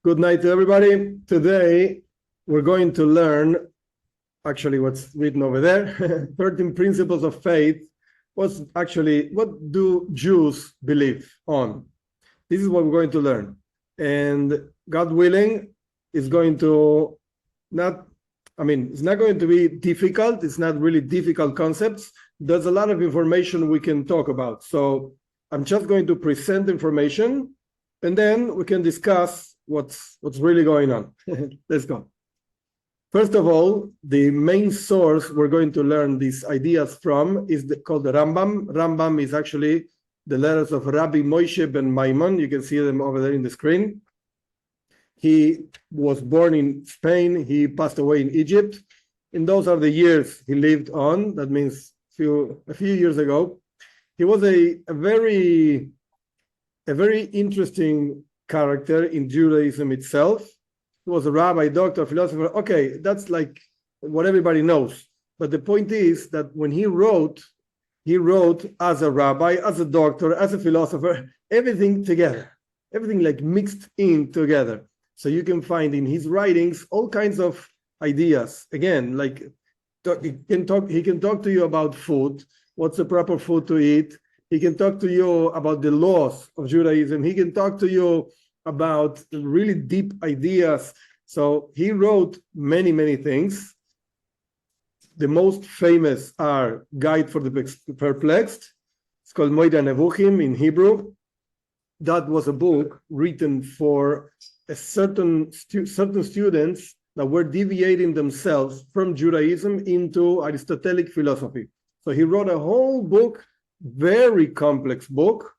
Good night to everybody. Today, we're going to learn, actually what's written over there, 13 principles of faith. What do Jews believe on? This is what we're going to learn. And God willing, it's going to it's not going to be difficult. It's not really difficult concepts. There's a lot of information we can talk about. So I'm just going to present information, and then we can discuss what's really going on. Let's go. First of all, the main source we're going to learn these ideas from is called the Rambam. Rambam is actually the letters of Rabbi Moshe ben Maimon. You can see them over there in the screen. He was born in Spain. He passed away in Egypt. And those are the years he lived on. That means a few years ago. He was a very interesting character in Judaism itself. He was a rabbi, doctor, philosopher. Okay, that's like what everybody knows. But the point is that when he wrote as a rabbi, as a doctor, as a philosopher, everything together, everything like mixed in together. So you can find in his writings all kinds of ideas. Again, like he can talk to you about food, what's the proper food to eat. He can talk to you about the laws of Judaism. He can talk to you about really deep ideas. So he wrote many things. The most famous are Guide for the Perplexed. It's called Moida Nevuchim in Hebrew. That was a book written for a certain students that were deviating themselves from Judaism into Aristotelic philosophy. So he wrote a whole book, very complex book.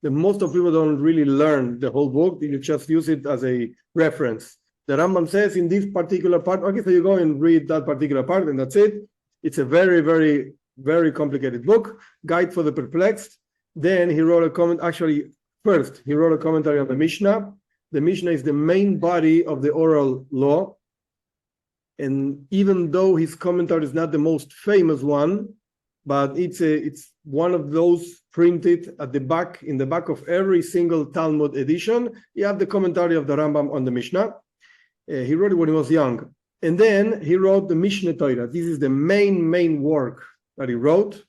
The most of people don't really learn the whole book. You just use it as a reference. The Rambam says in this particular part, okay, so you go and read that particular part and that's it. It's a very complicated book, Guide for the Perplexed. Then he wrote a comment, first he wrote a commentary on the Mishnah. The Mishnah is the main body of the oral law. And even though his commentary is not the most famous one, but it's one of those printed at the back, in the back of every single Talmud edition. You have the commentary of the Rambam on the Mishnah. He wrote it when he was young. And then he wrote the Mishnah Torah. This is the main work that he wrote,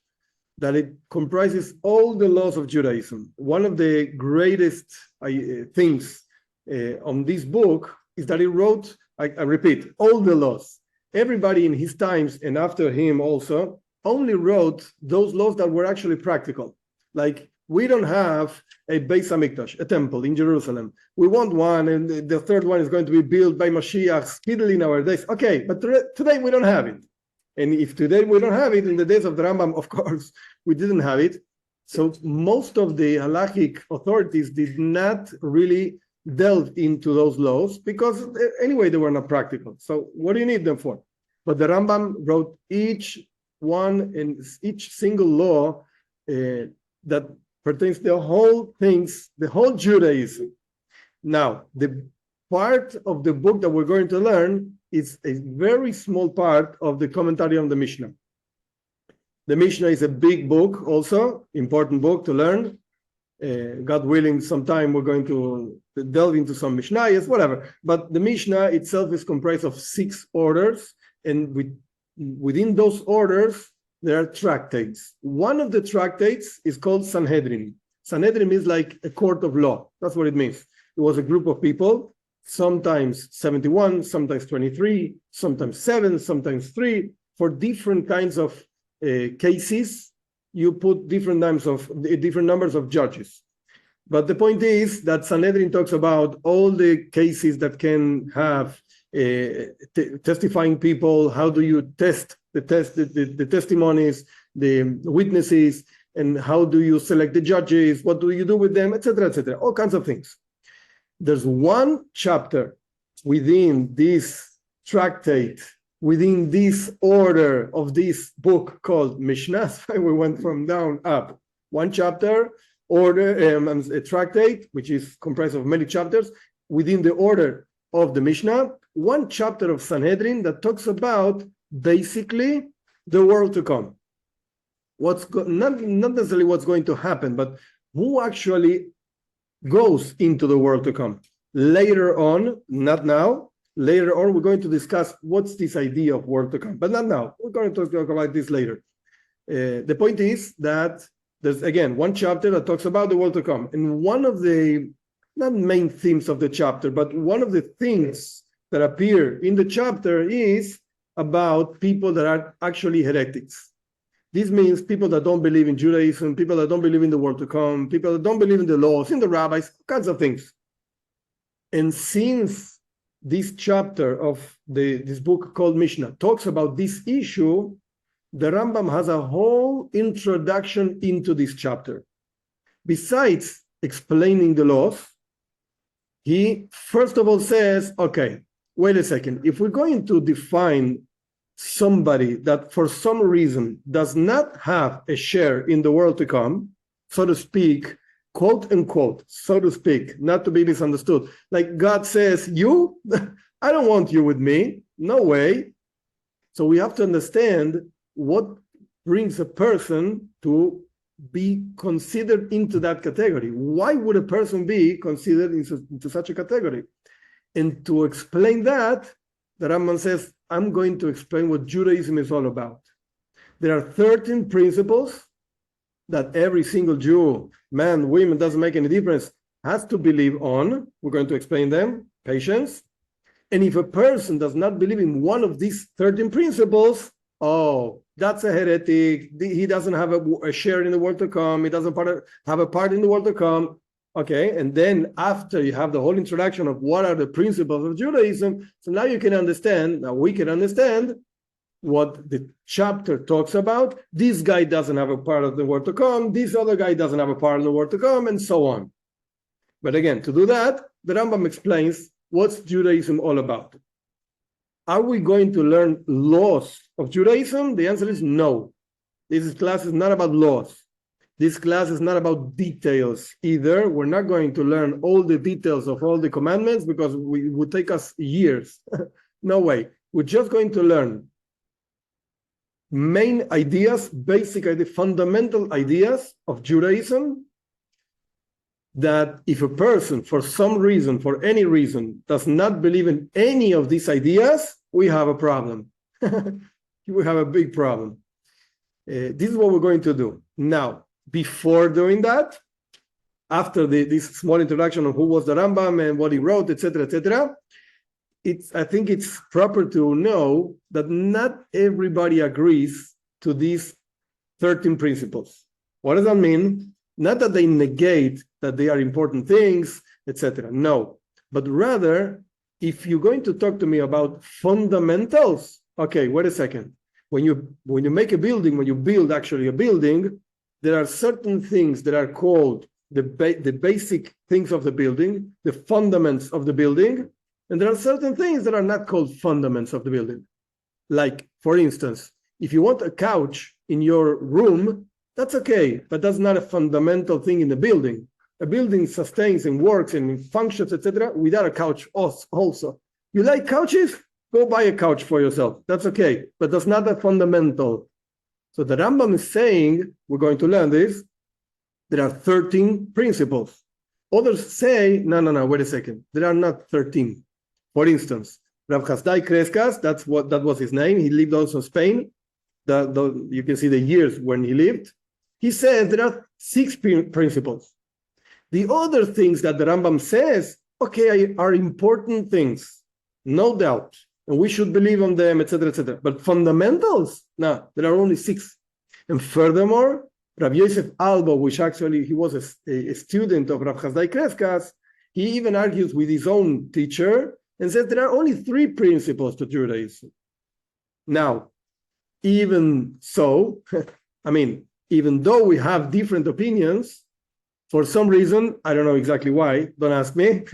that it comprises all the laws of Judaism. One of the greatest things on this book is that he wrote, I repeat, all the laws. Everybody in his times and after him also only wrote those laws that were actually practical. Like, we don't have a Beis Hamikdash, a temple in Jerusalem. We want one, and the third one is going to be built by Mashiach speedily in our days. Okay, but today we don't have it. And if today we don't have it, in the days of the Rambam, of course, we didn't have it. So most of the halachic authorities did not really delve into those laws because anyway, they were not practical. So what do you need them for? But the Rambam wrote each one and each single law that pertains to the whole Judaism. Now, the part of the book that we're going to learn is a very small part of the commentary on the Mishnah. The Mishnah is a big book also, important book to learn. God willing, sometime we're going to delve into some Mishnayos, whatever. But the Mishnah itself is comprised of 6 orders, and within those orders, there are tractates. One of the tractates is called Sanhedrin. Sanhedrin means like a court of law. That's what it means. It was a group of people, sometimes 71, sometimes 23, sometimes 7, sometimes 3. For different kinds of cases, you put different numbers of judges. But the point is that Sanhedrin talks about all the cases that can have testifying people. How do you test the testimonies, the witnesses, and how do you select the judges? What do you do with them, etc., all kinds of things. There's one chapter within this tractate, within this order of this book called Mishnah. We went from down up. One chapter, a tractate, which is comprised of many chapters, within the order of the Mishnah. One chapter of Sanhedrin that talks about basically the world to come. Not necessarily what's going to happen, but who actually goes into the world to come. Later on, not now, later on, we're going to discuss what's this idea of world to come, but not now. We're going to talk about this later. The point is that there's, again, one chapter that talks about the world to come. And one of the, not main themes of the chapter, but one of the things that appear in the chapter is about people that are actually heretics. This means people that don't believe in Judaism, people that don't believe in the world to come, people that don't believe in the laws, in the rabbis, kinds of things. And since this chapter of this book called Mishnah talks about this issue, the Rambam has a whole introduction into this chapter. Besides explaining the laws, he first of all says, okay, wait a second. If we're going to define somebody that for some reason does not have a share in the world to come, so to speak, quote unquote, so to speak, not to be misunderstood, like God says, you, I don't want you with me, no way. So we have to understand what brings a person to be considered into that category. Why would a person be considered into such a category? And to explain that, the Rambam says, I'm going to explain what Judaism is all about. There are 13 principles that every single Jew, man, women, doesn't make any difference, has to believe on. We're going to explain them. Patience. And if a person does not believe in one of these 13 principles, oh, that's a heretic. He doesn't have a share in the world to come. He doesn't have a part in the world to come. Okay, and then after you have the whole introduction of what are the principles of Judaism, so now you can understand, now we can understand what the chapter talks about. This guy doesn't have a part of the world to come. This other guy doesn't have a part of the world to come, and so on. But again, to do that, the Rambam explains what's Judaism all about. Are we going to learn laws of Judaism? The answer is no. This class is not about laws. This class is not about details either. We're not going to learn all the details of all the commandments because it would take us years. No way. We're just going to learn main ideas, basic ideas, fundamental ideas of Judaism, that if a person, for some reason, for any reason, does not believe in any of these ideas, we have a problem. We have a big problem. This is what we're going to do. Now, before doing that, after this small introduction of who was the Rambam and what he wrote, etc., I think it's proper to know that not everybody agrees to these 13 principles. What does that mean? Not that they negate that they are important things, etc. No, but rather, if you're going to talk to me about fundamentals, okay, wait a second. When you make a building, when you build actually a building, there are certain things that are called the basic things of the building, the fundaments of the building, and there are certain things that are not called fundaments of the building. Like, for instance, if you want a couch in your room, that's okay, but that's not a fundamental thing in the building. A building sustains and works and functions, etc., without a couch also. You like couches? Go buy a couch for yourself. That's okay, but that's not a fundamental. So the Rambam is saying, we're going to learn this, there are 13 principles. Others say, no, wait a second. There are not 13. For instance, Rav Chazdai Kreskas, that was his name. He lived also in Spain. You can see the years when he lived. He says there are 6 principles. The other things that the Rambam says, okay, are important things, no doubt. And we should believe on them, etc., etc. But fundamentals, no, there are only 6. And furthermore, Rav Yosef Albo, which actually he was a student of Rav Chazdai Kreskas, he even argues with his own teacher and says there are only 3 principles to Judaism. Now, even so, even though we have different opinions, for some reason, I don't know exactly why, don't ask me,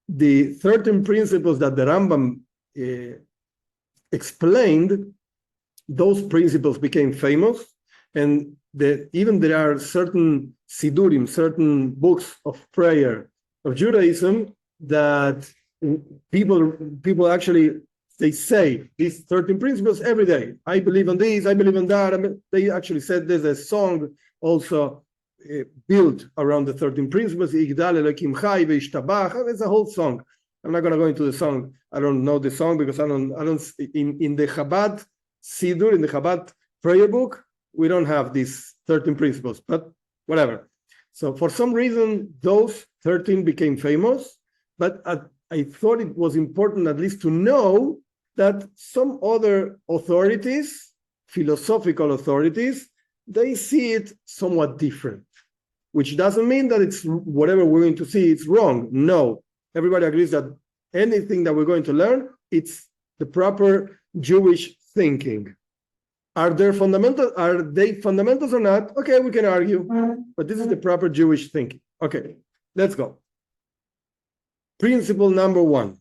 the 13 principles that the Rambam explained, those principles became famous, and even there are certain sidurim, certain books of prayer of Judaism that people actually, they say these 13 principles every day. I believe in this, I believe in that. They actually said there's a song also built around the 13 principles. Igdal Elokim Chai ve'ishtabach. It's a whole song. I'm not going to go into the song. I don't know the song because I don't in the Chabad Sidur, in the Chabad prayer book, we don't have these 13 principles, but whatever. So for some reason, those 13 became famous, but I thought it was important at least to know that some other authorities, philosophical authorities, they see it somewhat different, which doesn't mean that it's whatever we're going to see, it's wrong. No, everybody agrees that anything that we're going to learn, it's the proper Jewish thinking. Are they fundamentals or not? Okay, we can argue, but this is the proper Jewish thinking. Okay, let's go. Principle number 1.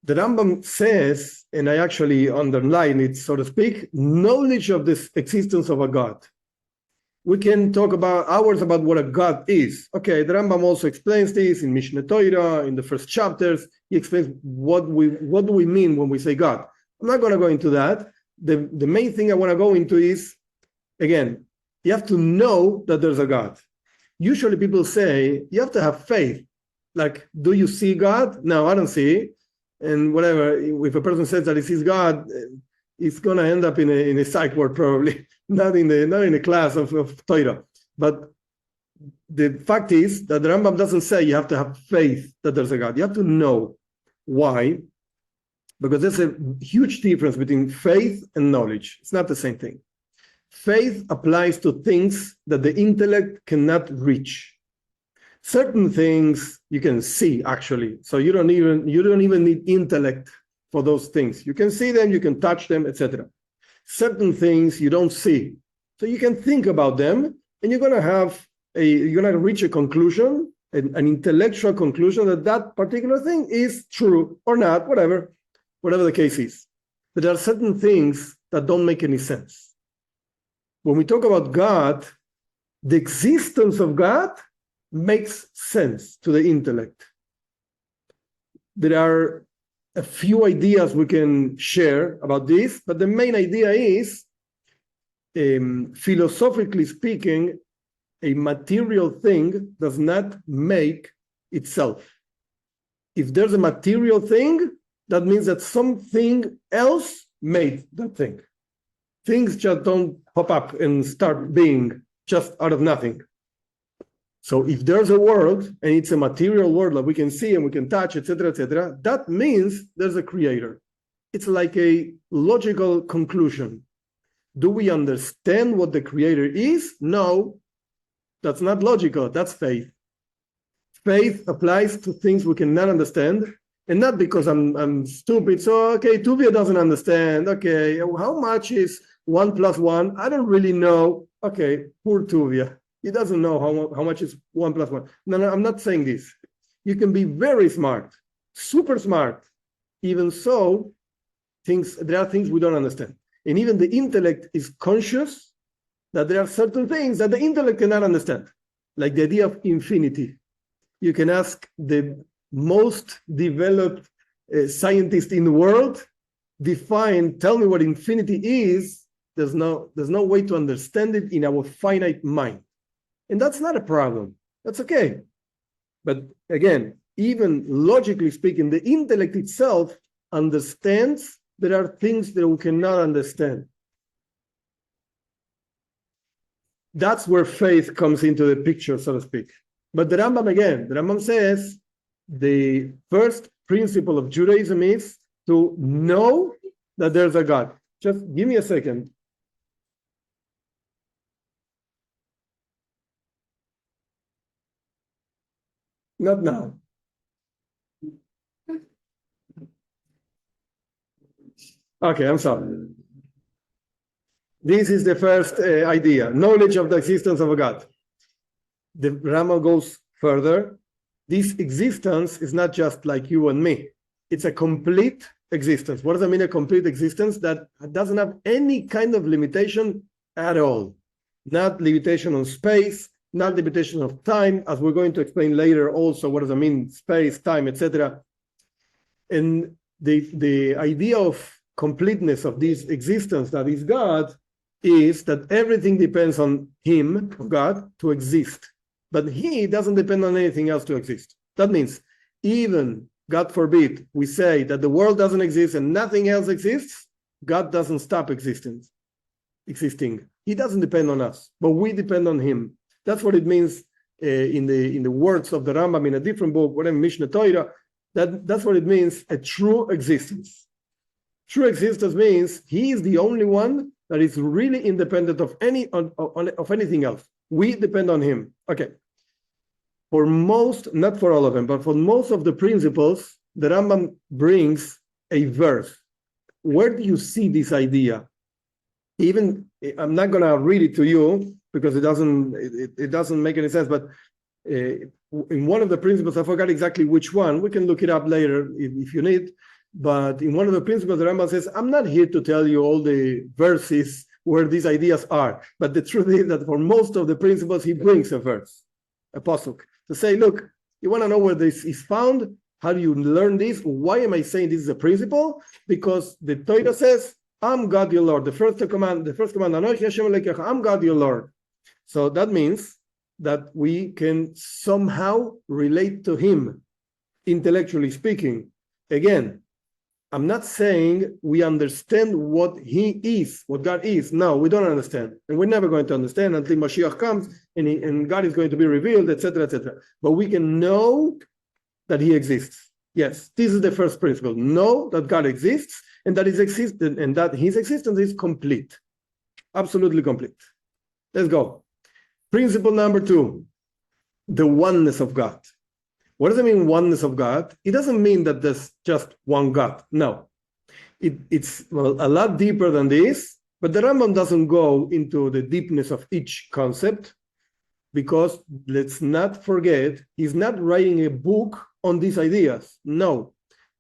The Rambam says, and I actually underline it, so to speak, knowledge of the existence of a God. We can talk about hours about what a God is. Okay, the Rambam also explains this in Mishna Torah, in the first chapters. He explains what do we mean when we say God. I'm not going to go into that. The main thing I want to go into is, again, you have to know that there's a God. Usually people say, you have to have faith. Like, do you see God? No, I don't see. And whatever, if a person says that he sees God, it's going to end up in a psych ward probably, not in a class of Torah. But the fact is that the Rambam doesn't say you have to have faith that there's a God. You have to know. Why? Because there's a huge difference between faith and knowledge. It's not the same thing. Faith applies to things that the intellect cannot reach. Certain things you can see actually, so you don't even need intellect for those things. You can see them, you can touch them, etc. Certain things you don't see, so you can think about them, and you're gonna reach a conclusion, an intellectual conclusion that particular thing is true or not, whatever the case is. But there are certain things that don't make any sense. When we talk about God, the existence of God makes sense to the intellect. There are a few ideas we can share about this, but the main idea is, philosophically speaking, a material thing does not make itself. If there's a material thing, that means that something else made that thing. Things just don't pop up and start being just out of nothing. So if there's a world, and it's a material world that we can see and we can touch, etc., that means there's a creator. It's like a logical conclusion. Do we understand what the creator is? No, that's not logical. That's faith. Faith applies to things we cannot understand, and not because I'm stupid. So, okay, Tuvia doesn't understand. Okay, how much is 1 + 1? I don't really know. Okay, poor Tuvia. He doesn't know how much is 1 + 1. No, I'm not saying this. You can be very smart, super smart. Even so, there are things we don't understand. And even the intellect is conscious that there are certain things that the intellect cannot understand, like the idea of infinity. You can ask the most developed scientist in the world, tell me what infinity is. There's no way to understand it in our finite mind. And that's not a problem. That's okay. But again, even logically speaking, the intellect itself understands there are things that we cannot understand. That's where faith comes into the picture, so to speak. But the Rambam says the first principle of Judaism is to know that there's a God. Just give me a second. Not now. Okay, I'm sorry. This is the first idea, knowledge of the existence of a God. The Rambam goes further. This existence is not just like you and me. It's a complete existence. What does it mean, a complete existence? That doesn't have any kind of limitation at all. Not limitation on space, not limitation of time, as we're going to explain later also what does it mean, space, time, etc. And the idea of completeness of this existence that is God is that everything depends on him, God, to exist. But he doesn't depend on anything else to exist. That means even, God forbid, we say that the world doesn't exist and nothing else exists, God doesn't stop existing. He doesn't depend on us, but we depend on him. That's what it means in the words of the Rambam in a different book, whatever, Mishna Torah. That's what it means, a true existence. True existence means he is the only one that is really independent of anything else. We depend on him. Okay. For most, not for all of them, but for most of the principles, the Rambam brings a verse. Where do you see this idea? Even, I'm not going to read it to you because it doesn't make any sense, but in one of the principles, I forgot exactly which one. We can look it up later if you need. But in one of the principles, the Rambam says, I'm not here to tell you all the verses where these ideas are. But the truth is that for most of the principles, he brings a verse, a pasuk, to say, look, you want to know where this is found? How do you learn this? Why am I saying this is a principle? Because the Torah says, I'm God your Lord. The first command, I'm God your Lord. So that means that we can somehow relate to him, intellectually speaking. Again, I'm not saying we understand what he is, what God is. No, we don't understand. And we're never going to understand until Mashiach comes and God is going to be revealed, etc., etc. But we can know that he exists. Yes, this is the first principle. Know that God exists and that his existence is complete. Absolutely complete. Let's go. Principle number 2, the oneness of God. What does it mean, oneness of God? It doesn't mean that there's just one God. No. It's a lot deeper than this, but the Rambam doesn't go into the deepness of each concept because let's not forget, he's not writing a book on these ideas. No.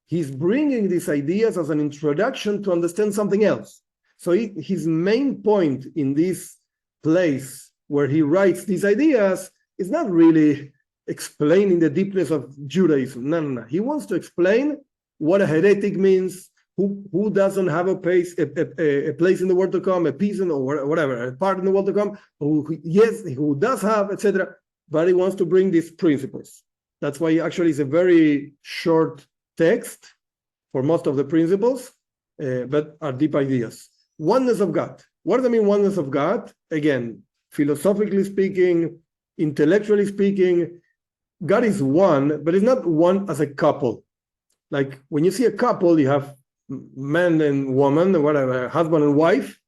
He's bringing these ideas as an introduction to understand something else. So his main point in this place where he writes these ideas is not really explaining the deepness of Judaism. No. He wants to explain what a heretic means, who doesn't have a place in the world to come, a piece or whatever, a part in the world to come, who does have, etc. But he wants to bring these principles. That's why actually it's a very short text for most of the principles, but are deep ideas. Oneness of God. What does it mean, oneness of God? Again, philosophically speaking, intellectually speaking, God is one, but it's not one as a couple. Like when you see a couple, you have man and woman, or whatever, husband and wife.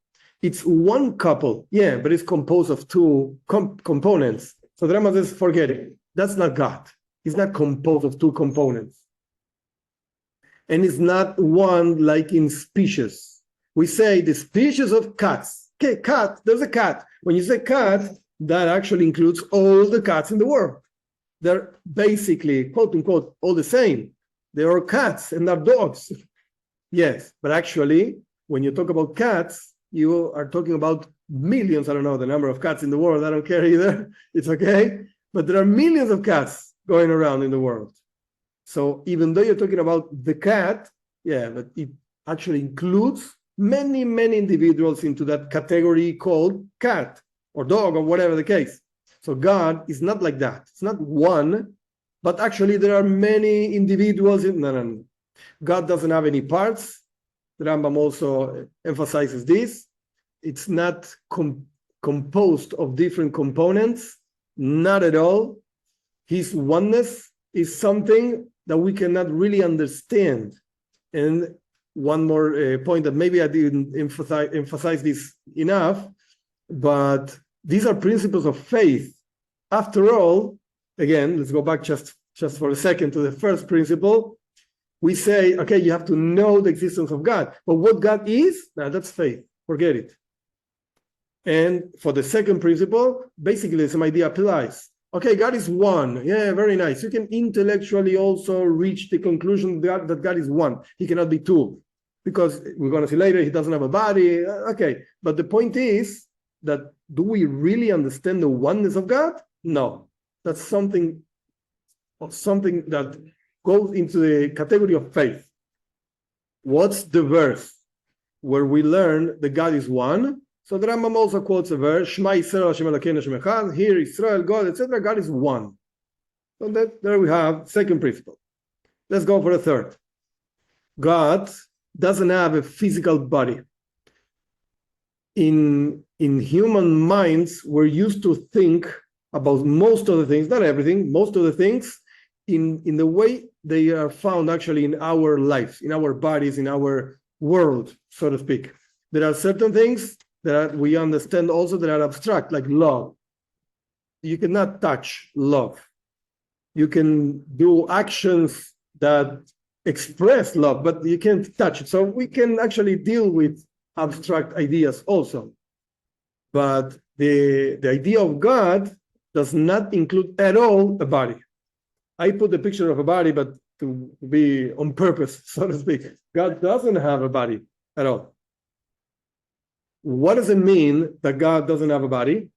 It's one couple, yeah, but it's composed of two components. So the Rambam says, forget it. That's not God. It's not composed of two components. And it's not one like in species. We say the species of cats. Okay, cat, there's a cat. When you say cat, that actually includes all the cats in the world. They're basically, quote unquote, all the same. They are cats and they're dogs. Yes, but actually, when you talk about cats, you are talking about millions. I don't know the number of cats in the world. I don't care either. It's okay. But there are millions of cats going around in the world. So even though you're talking about the cat, yeah, but it actually includes many, many individuals into that category called cat or dog or whatever the case. So God is not like that. It's not one, but actually there are many individuals. No. God doesn't have any parts. The Rambam also emphasizes this. It's not composed of different components. Not at all. His oneness is something that we cannot really understand. And one more point that maybe I didn't emphasize this enough, but these are principles of faith. After all, again, let's go back just for a second to the first principle. We say, okay, you have to know the existence of God. But what God is, now that's faith. Forget it. And for the second principle, basically the same idea applies. Okay, God is one. Yeah, very nice. You can intellectually also reach the conclusion that God is one. He cannot be two. Because we're going to see later, he doesn't have a body. Okay, but the point is that do we really understand the oneness of God? No. That's something that goes into the category of faith. What's the verse where we learn that God is one? So the Rambam also quotes a verse, Shema Yisrael Hashem Elokeinu Hashem Echad, here Israel, God, etc. God is one. So there we have second principle. Let's go for a third. God doesn't have a physical body. In human minds, we're used to think about most of the things, not everything, most of the things in the way they are found actually in our lives, in our bodies, in our world, so to speak. There are certain things that we understand also that are abstract, like love. You cannot touch love. You can do actions that express love, but you can't touch it. So we can actually deal with abstract ideas also. But the idea of God does not include at all a body. I put the picture of a body, but to be on purpose, so to speak. God doesn't have a body at all. What does it mean that God doesn't have a body?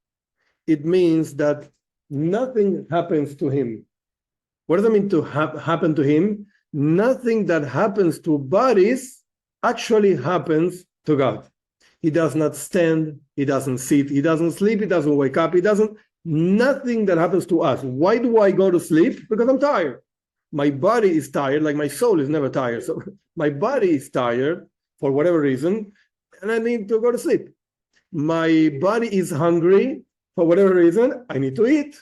It means that nothing happens to him. What does it mean to happen to him? Nothing that happens to bodies actually happens to God. He does not stand, he doesn't sit, he doesn't sleep, he doesn't wake up, nothing that happens to us. Why do I go to sleep? Because I'm tired. My body is tired, like my soul is never tired. So my body is tired for whatever reason, and I need to go to sleep. My body is hungry for whatever reason, I need to eat,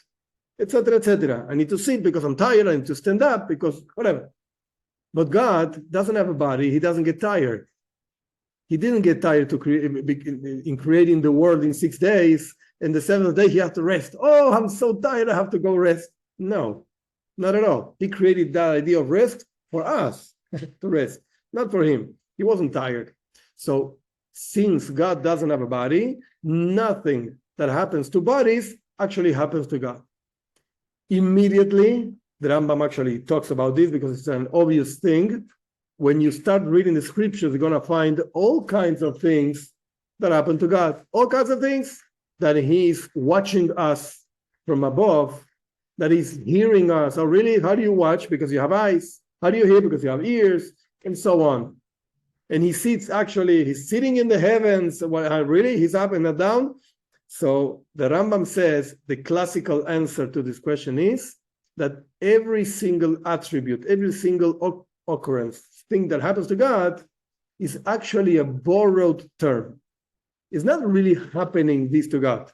etc., etc. I need to sit because I'm tired, I need to stand up because whatever. But God doesn't have a body, he doesn't get tired. He didn't get tired in creating the world in 6 days, and the seventh day he had to rest. Oh, I'm so tired, I have to go rest. No, not at all. He created that idea of rest for us to rest, not for him. He wasn't tired. So since God doesn't have a body, nothing that happens to bodies actually happens to God. Immediately, the Rambam actually talks about this because it's an obvious thing. When you start reading the scriptures, you're going to find all kinds of things that happen to God. All kinds of things that he's watching us from above, that he's hearing us. Oh, really? How do you watch? Because you have eyes. How do you hear? Because you have ears, and so on. And he sits, actually, he's sitting in the heavens. Well, really? He's up and not down? So the Rambam says the classical answer to this question is that every single attribute, every single occurrence, thing that happens to God is actually a borrowed term. It's not really happening this to God.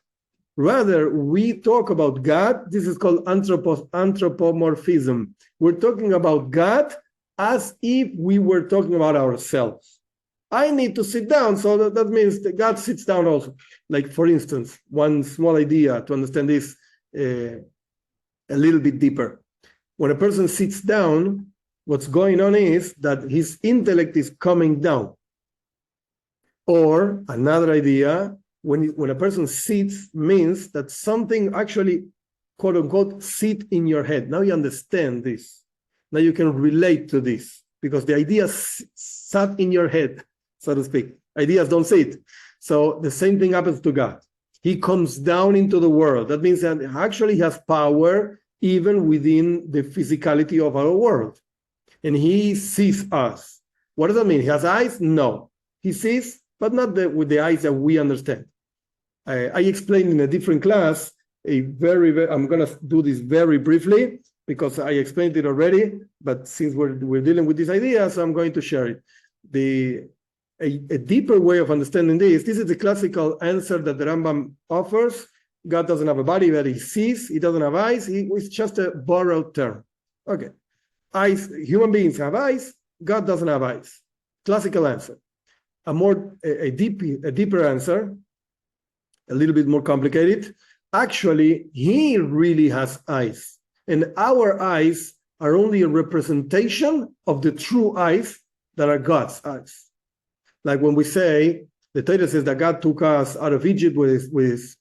Rather, we talk about God. This is called anthropomorphism. We're talking about God as if we were talking about ourselves. I need to sit down, so that means that God sits down also. Like, for instance, one small idea to understand this a little bit deeper. When a person sits down, what's going on is that his intellect is coming down. Or another idea, when a person sits, means that something actually, quote unquote, sit in your head. Now you understand this. Now you can relate to this because the idea sat in your head, so to speak. Ideas don't sit. So the same thing happens to God. He comes down into the world. That means that actually he has power even within the physicality of our world. And he sees us. What does that mean? He has eyes? No. He sees, but not with the eyes that we understand. I explained in a different class, I'm going to do this very briefly because I explained it already, but since we're dealing with this idea, so I'm going to share it. A deeper way of understanding this is the classical answer that the Rambam offers. God doesn't have a body, but he sees. He doesn't have eyes. It's just a borrowed term. Okay. Eyes, human beings have eyes, God doesn't have eyes. Classical answer. A deeper answer, a little bit more complicated. Actually, he really has eyes. And our eyes are only a representation of the true eyes that are God's eyes. Like when we say, the Torah says that God took us out of Egypt with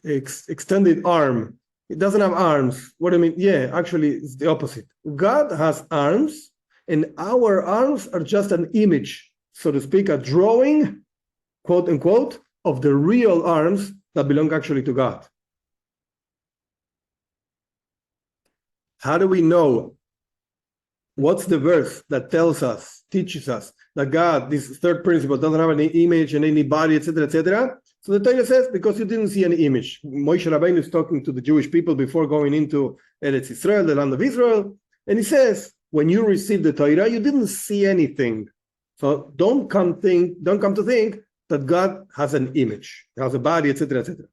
extended arm. It doesn't have arms. What do I mean? Yeah, actually, it's the opposite. God has arms, and our arms are just an image, so to speak, a drawing, quote unquote, of the real arms that belong actually to God. How do we know What's the verse that tells us, teaches us that God, this third principle, doesn't have any image and any body, etc., etc.? So the Torah says, because you didn't see any image. Moshe Rabbeinu is talking to the Jewish people before going into Eretz Israel, the land of Israel, and he says, when you received the Torah, you didn't see anything. So don't come to think that God has an image, has a body, etc., etc.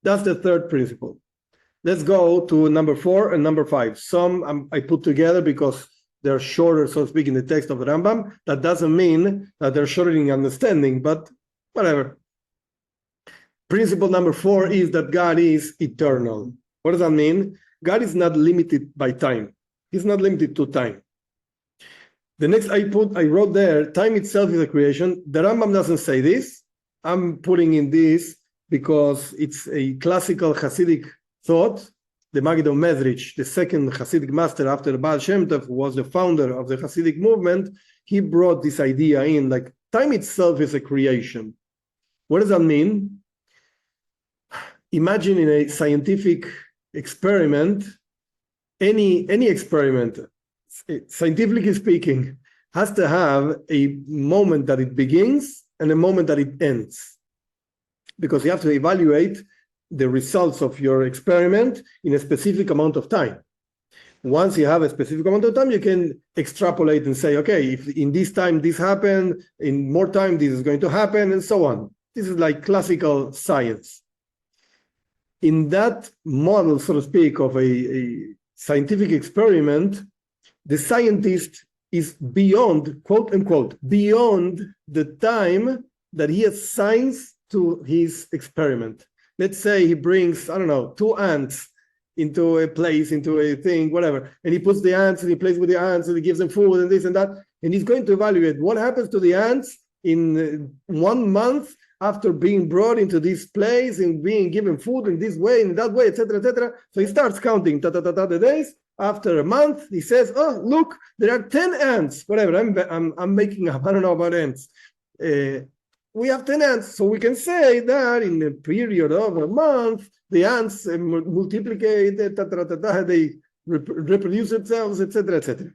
That's the third principle. Let's go to number 4 and number 5. Some I put together because they're shorter, so to speak, in the text of the Rambam. That doesn't mean that they're shorter in understanding, but whatever. Principle number 4 is that God is eternal. What does that mean? God is not limited by time. He's not limited to time. The next I wrote there, time itself is a creation. The Rambam doesn't say this. I'm putting in this because it's a classical Hasidic thought. The Maggid of Mezrich, the second Hasidic master after the Baal Shem Tov, who was the founder of the Hasidic movement, he brought this idea in, like time itself is a creation. What does that mean? Imagine in a scientific experiment, any experiment, scientifically speaking, has to have a moment that it begins and a moment that it ends. Because you have to evaluate the results of your experiment in a specific amount of time. Once you have a specific amount of time, you can extrapolate and say, okay, if in this time this happened, in more time this is going to happen, and so on. This is like classical science. In that model, so to speak, of a scientific experiment, the scientist is beyond, quote unquote, beyond the time that he assigns to his experiment. Let's say he brings, 2 ants into a place, into a thing, whatever, and he puts the ants and he plays with the ants and he gives them food and this and that, and he's going to evaluate what happens to the ants in 1 month after being brought into this place and being given food in this way and that way, etc., etc. So he starts counting the days. After a month, he says, "Oh, look, there are 10 ants." Whatever, I'm making up. I don't know about ants. We have 10 ants, so we can say that in a period of a month, the ants multiply, they reproduce themselves, etc., etc.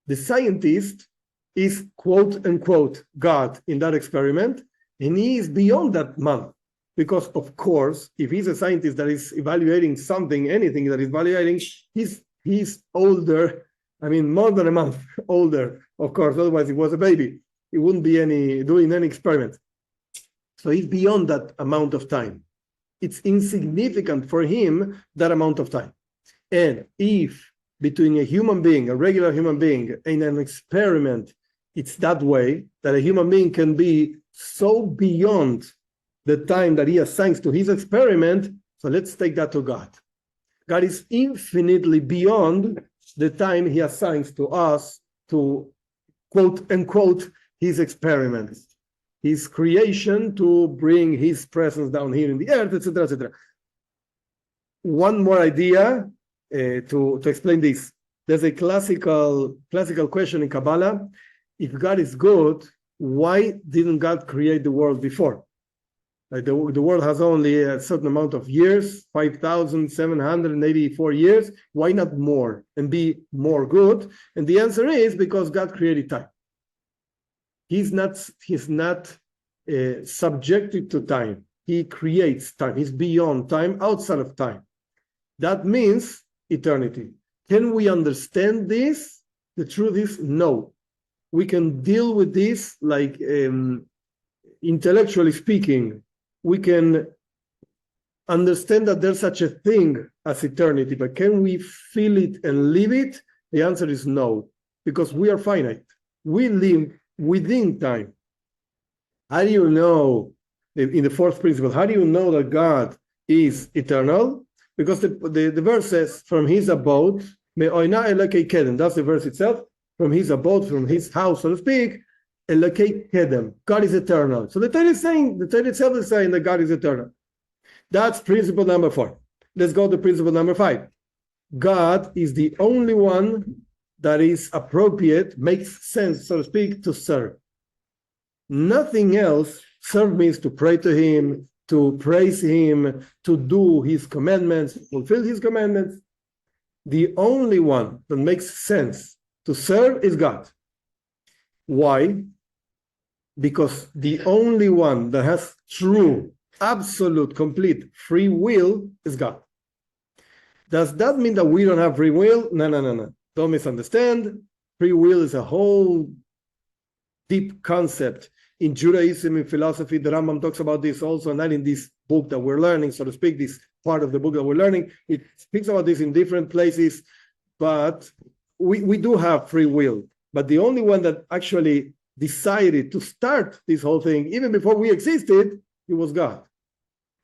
The scientist is quote unquote God in that experiment, and he is beyond that month. Because, of course, if he's a scientist that is evaluating something, anything that is evaluating, he's older, more than a month older, of course, otherwise he was a baby. He wouldn't be doing any experiment. So he's beyond that amount of time. It's insignificant for him, that amount of time. And if between a human being, a regular human being, and an experiment, it's that way, that a human being can be so beyond the time that he assigns to his experiment, so let's take that to God. God is infinitely beyond the time he assigns to us to, quote unquote, his experiments, his creation to bring his presence down here in the earth, etc., etc. One more idea to explain this. There's a classical question in Kabbalah. If God is good, why didn't God create the world before? Like the world has only a certain amount of years, 5,784 years. Why not more and be more good? And the answer is because God created time. He's not subjected to time. He creates time. He's beyond time, outside of time. That means eternity. Can we understand this? The truth is no. We can deal with this like intellectually speaking. We can understand that there's such a thing as eternity, but can we feel it and live it? The answer is no, because we are finite. We live within time. How do you know, in the fourth principle, how do you know that God is eternal? Because the verse says, from his abode, that's the verse itself, from his abode, from his house, so to speak, God is eternal. So the Torah itself is saying that God is eternal. That's principle number 4. Let's go to principle number 5. God is the only one that is appropriate, makes sense, so to speak, to serve. Nothing else. Serve means to pray to him, to praise him, to do his commandments, fulfill his commandments. The only one that makes sense to serve is God. Why? Because the only one that has true, absolute, complete free will is God. Does that mean that we don't have free will? No. Don't misunderstand. Free will is a whole deep concept in Judaism, in philosophy. The Rambam talks about this also, not in this book that we're learning, so to speak, this part of the book that we're learning. It speaks about this in different places, but we do have free will. But the only one that actually decided to start this whole thing, even before we existed, it was God.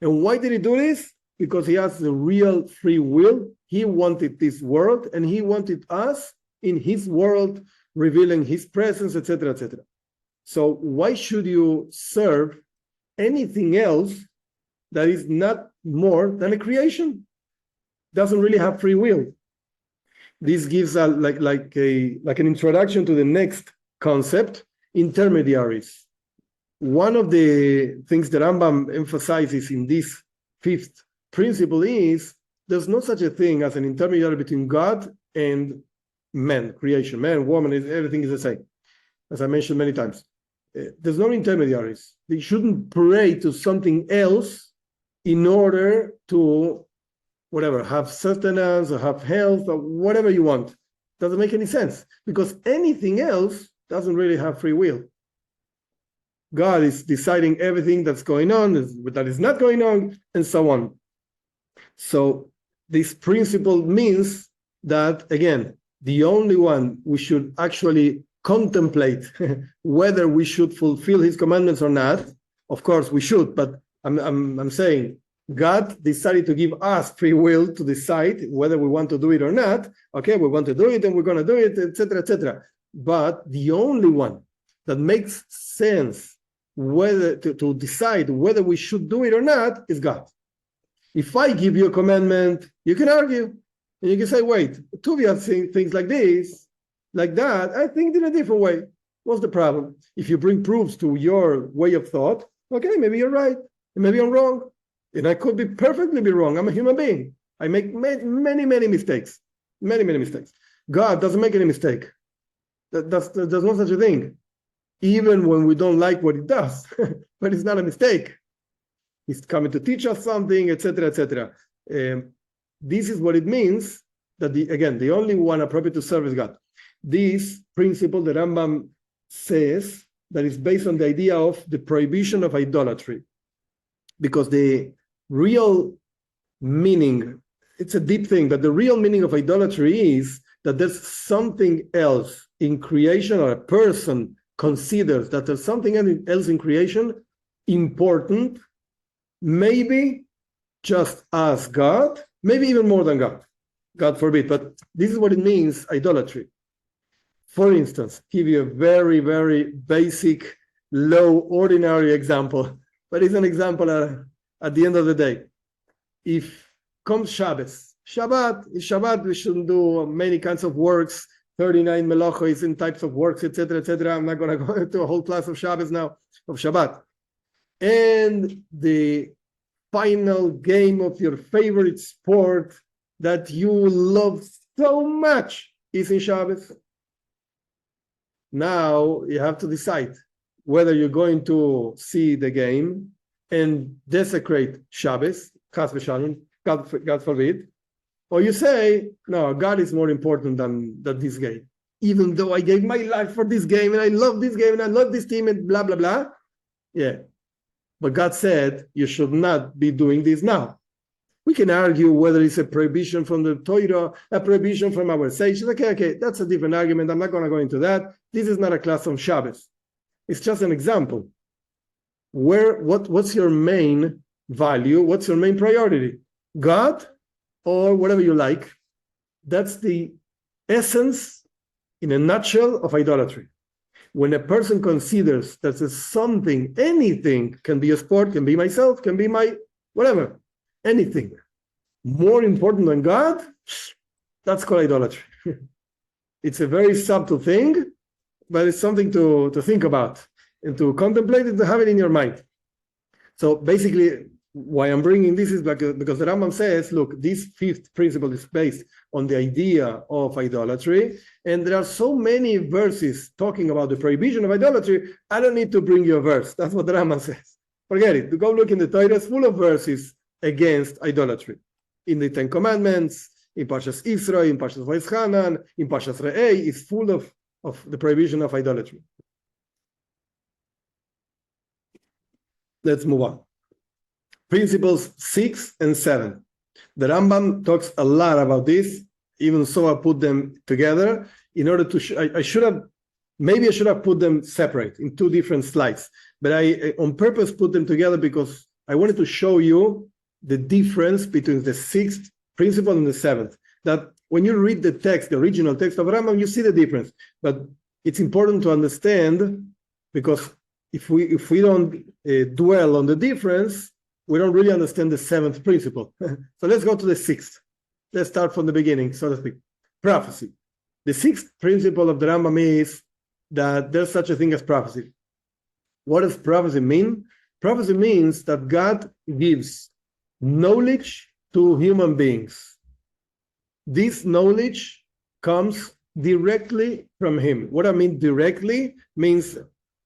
And why did he do this? Because he has the real free will. He wanted this world, and he wanted us in his world, revealing his presence, etc., etc. So why should you serve anything else that is not more than a creation? Doesn't really have free will. This gives a like an introduction to the next concept, intermediaries. One of the things that Rambam emphasizes in this fifth principle is there's no such a thing as an intermediary between God and man, creation. Man, woman, everything is the same, as I mentioned many times. There's no intermediaries. They shouldn't pray to something else in order to, whatever, have sustenance or have health or whatever you want. Doesn't make any sense, because anything else doesn't really have free will. God is deciding everything that's going on, that is not going on, and so on. So this principle means that, again, the only one we should actually contemplate whether we should fulfill his commandments or not. Of course we should, but I'm saying God decided to give us free will to decide whether we want to do it or not. Okay, we want to do it and we're going to do it, etc., etc. But the only one that makes sense whether to decide whether we should do it or not is God. If I give you a commandment, you can argue and you can say, wait, Tuvia saying things like this, like that, I think in a different way. What's the problem? If you bring proofs to your way of thought, okay, maybe you're right, and maybe I'm wrong, and I could be perfectly be wrong. I'm a human being. I make many mistakes, many mistakes. God doesn't make any mistake. There's no such a thing. Even when we don't like what he does, but it's not a mistake. He's coming to teach us something, etc., etc. This is what it means that the only one appropriate to serve is God. This principle, the Rambam says, that is based on the idea of the prohibition of idolatry. Because the real meaning, it's a deep thing, but the real meaning of idolatry is that there's something else in creation, or a person considers that there's something else in creation important, maybe just as God, maybe even more than God. God forbid, but this is what it means, idolatry. For instance, give you a very basic, low, ordinary example, but it's an example at the end of the day. If comes Shabbat, we shouldn't do many kinds of works, 39 melachos and types of works, etc., etc. I'm not going to go into a whole class of Shabbos now, of Shabbat. And the final game of your favorite sport that you love so much is in Shabbos. Now you have to decide whether you're going to see the game and desecrate Shabbos, chas v'shalom, God forbid, or you say, no, God is more important than this game. Even though I gave my life for this game, and I love this game, and I love this team, and blah, blah, blah. Yeah. But God said, you should not be doing this now. We can argue whether it's a prohibition from the Torah, a prohibition from our sages. Okay, that's a different argument. I'm not going to go into that. This is not a class on Shabbos. It's just an example. What's your main value? What's your main priority? God or whatever you like? That's the essence, in a nutshell, of idolatry. When a person considers that there's something, anything, can be a sport, can be myself, can be my whatever, anything, more important than God, that's called idolatry. It's a very subtle thing, but it's something to think about and to contemplate and to have it in your mind. So basically, why I'm bringing this is because the Rambam says, look, this fifth principle is based on the idea of idolatry, and there are so many verses talking about the prohibition of idolatry, I don't need to bring you a verse. That's what the Rambam says. Forget it. Go look in the Torah, it's full of verses against idolatry. In the Ten Commandments, in Parshas Israel, in Parshas Vayischanan, in Parshas Re'ei, is full of the prohibition of idolatry. Let's move on. Principles 6 and 7. The Rambam talks a lot about this, even so I put them together in order to, I should have put them separate in two different slides, but I on purpose put them together because I wanted to show you the difference between the sixth principle and the seventh. That when you read the text, the original text of Rambam, you see the difference, but it's important to understand, because if we don't dwell on the difference, we don't really understand the seventh principle. So let's go to the sixth. Let's start from the beginning, so to speak. Prophecy. The sixth principle of the Rambam is that there's such a thing as prophecy. What does prophecy mean? Prophecy means that God gives knowledge to human beings. This knowledge comes directly from Him. What I mean directly means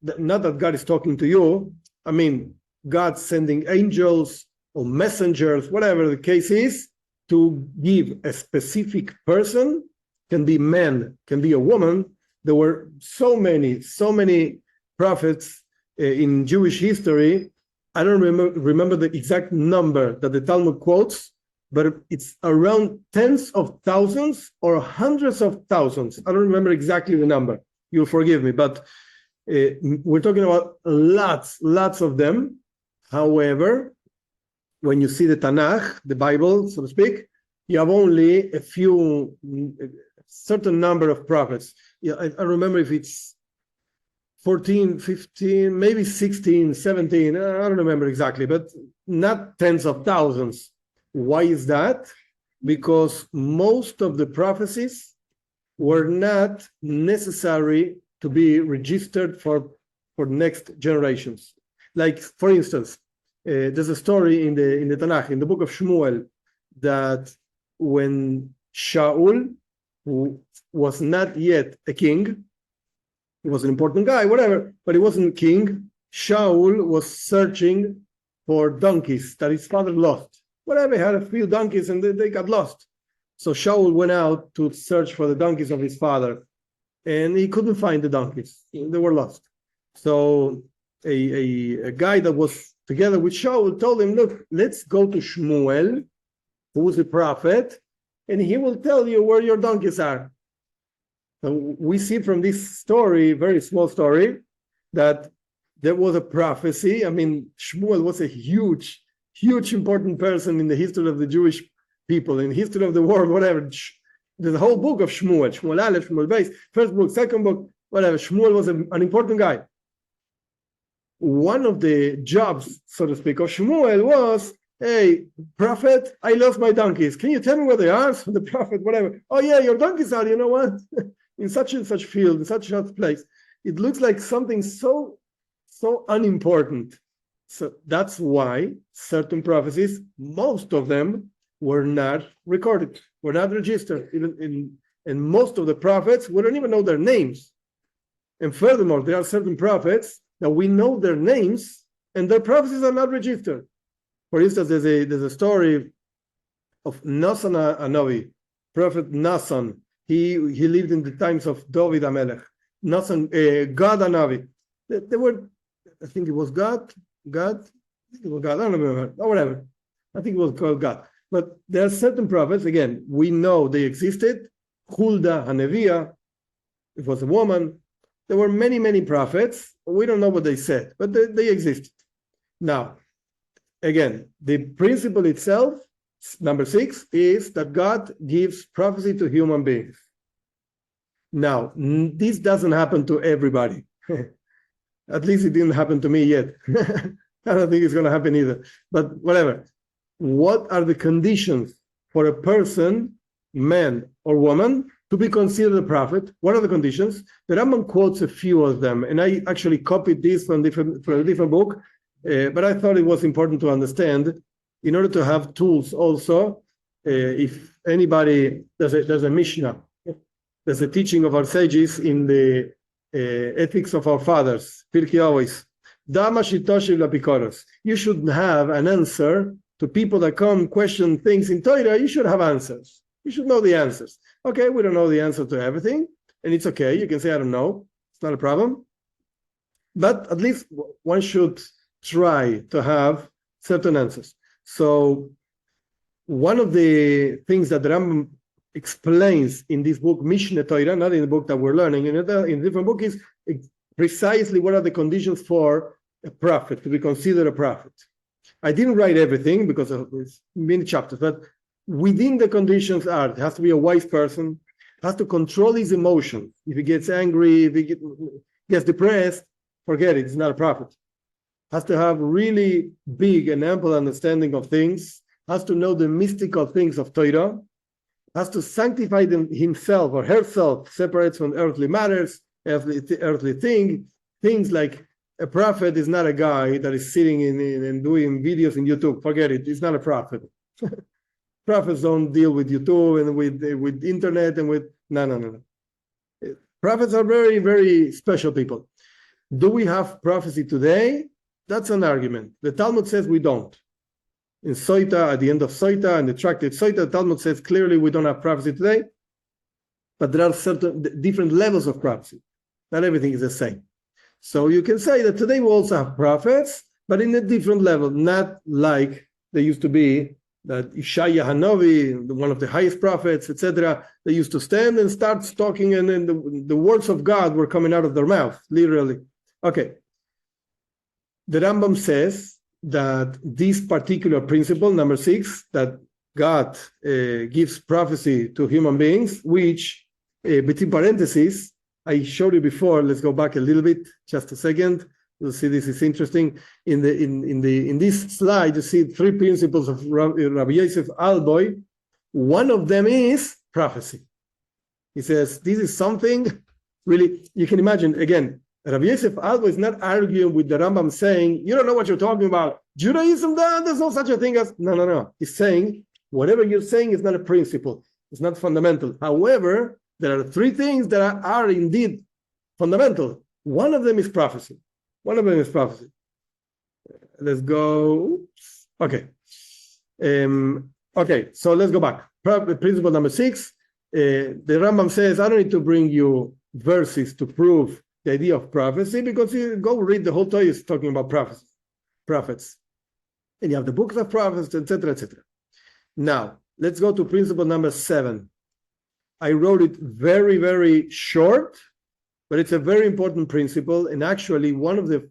that not that God is talking to you. I mean, God sending angels or messengers, whatever the case is, to give a specific person, can be man, can be a woman. There were so many prophets in Jewish history. I don't remember the exact number that the Talmud quotes, but it's around tens of thousands or hundreds of thousands. I don't remember exactly the number. You'll forgive me, but we're talking about lots of them. However, when you see the Tanakh, the Bible, so to speak, you have only a certain number of prophets. Yeah, I remember if it's 14, 15, maybe 16, 17, I don't remember exactly, but not tens of thousands. Why is that? Because most of the prophecies were not necessary to be registered for next generations. Like, for instance, there's a story in the Tanakh, in the book of Shmuel, that when Shaul, who was not yet a king, he was an important guy, whatever, but he wasn't king, Shaul was searching for donkeys that his father lost. Whatever, he had a few donkeys and they got lost. So Shaul went out to search for the donkeys of his father, and he couldn't find the donkeys. They were lost. So a guy that was together with Shaul told him, look, let's go to Shmuel, who's a prophet, and he will tell you where your donkeys are. So we see from this story, very small story, that there was a prophecy. I mean, Shmuel was a huge important person in the history of the Jewish people, in the history of the world, whatever. There's a whole book of Shmuel, Shmuel Aleph, Shmuel Beis, first book, second book, whatever. Shmuel was an important guy. One of the jobs, so to speak, of Shmuel was, hey, prophet, I lost my donkeys. Can you tell me where they are? So the prophet, whatever. Oh yeah, your donkeys are, you know what? In such and such field, in such and such place. It looks like something so unimportant. So that's why certain prophecies, most of them were not recorded, were not registered. And most of the prophets, we don't even know their names. And furthermore, there are certain prophets that we know their names and their prophecies are not registered. For instance, there's a story of Nasan Hanavi, Prophet Nasan. He lived in the times of David HaMelech. Nasan, God Hanavi. They were, I think it was God. I don't remember, or whatever. I think it was called God. But there are certain prophets, again, we know they existed. Hulda Hanevia, it was a woman. There were many prophets. We don't know what they said, but they existed. Now, again, the principle itself, number 6, is that God gives prophecy to human beings. Now, this doesn't happen to everybody. At least it didn't happen to me yet. I don't think it's going to happen either. But whatever. What are the conditions for a person, man or woman, to be considered a prophet? What are the conditions? The Rambam quotes a few of them, and I actually copied this from a different book, But I thought it was important to understand in order to have tools also. If anybody, there's a Mishnah, there's a teaching of our sages in the Ethics of Our Fathers, Pirkei Avos. You should have an answer to people that come question things in Torah. You should have answers. You should know the answers. Okay, we don't know the answer to everything, and it's okay. You can say, I don't know. It's not a problem. But at least one should try to have certain answers. So one of the things that the Rambam explains in this book, Mishna Torah, not in the book that we're learning, in a different book, is precisely what are the conditions for a prophet, to be considered a prophet. I didn't write everything because it's many chapters, but within the conditions are, it has to be a wise person, has to control his emotions. If he gets angry, if he gets depressed, forget it, it's not a prophet. Has to have really big and ample understanding of things, has to know the mystical things of Torah, has to sanctify himself or herself, separates from earthly matters, earthly things like a prophet is not a guy that is sitting and doing videos in YouTube. Forget it, he's not a prophet. Prophets don't deal with YouTube and with internet and with, no. Prophets are very, very special people. Do we have prophecy today? That's an argument. The Talmud says we don't. In Soita, at the end of Soita, and the tractate Soita, the Talmud says clearly we don't have prophecy today, but there are certain different levels of prophecy. Not everything is the same. So you can say that today we also have prophets, but in a different level, not like they used to be, that Ishaya Hanavi, one of the highest prophets, etc., they used to stand and start talking, and then the words of God were coming out of their mouth, literally. Okay. The Rambam says that this particular principle, number 6, that God gives prophecy to human beings, which, between parentheses, I showed you before. Let's go back a little bit, just a second. You'll see this is interesting. In this slide, you see 3 principles of Rabbi Yosef Albo. One of them is prophecy. He says this is something really, you can imagine. Again, Rabbi Yosef Albo is not arguing with the Rambam, saying you don't know what you're talking about. Judaism, there's no such a thing as no. He's saying whatever you're saying is not a principle. It's not fundamental. However, there are 3 things that are indeed fundamental. One of them is prophecy. Let's go. Okay. So let's go back. Principle number 6. The Rambam says, I don't need to bring you verses to prove the idea of prophecy, because you go read the whole Torah is talking about prophets. And you have the books of prophets, etc., etc. Now, let's go to principle number 7. I wrote it very, very short, but it's a very important principle, and actually one of the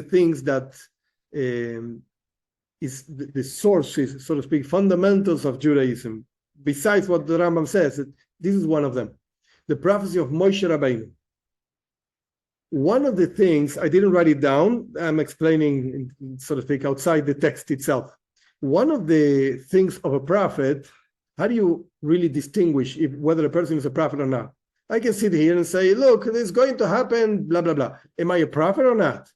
things that is the sources, so to speak, fundamentals of Judaism. Besides what the Rambam says, this is one of them: the prophecy of Moshe Rabbeinu. One of the things, I didn't write it down. I'm explaining, so to speak, outside the text itself. One of the things of a prophet. How do you really distinguish whether a person is a prophet or not? I can sit here and say, look, it's going to happen, blah, blah, blah. Am I a prophet or not?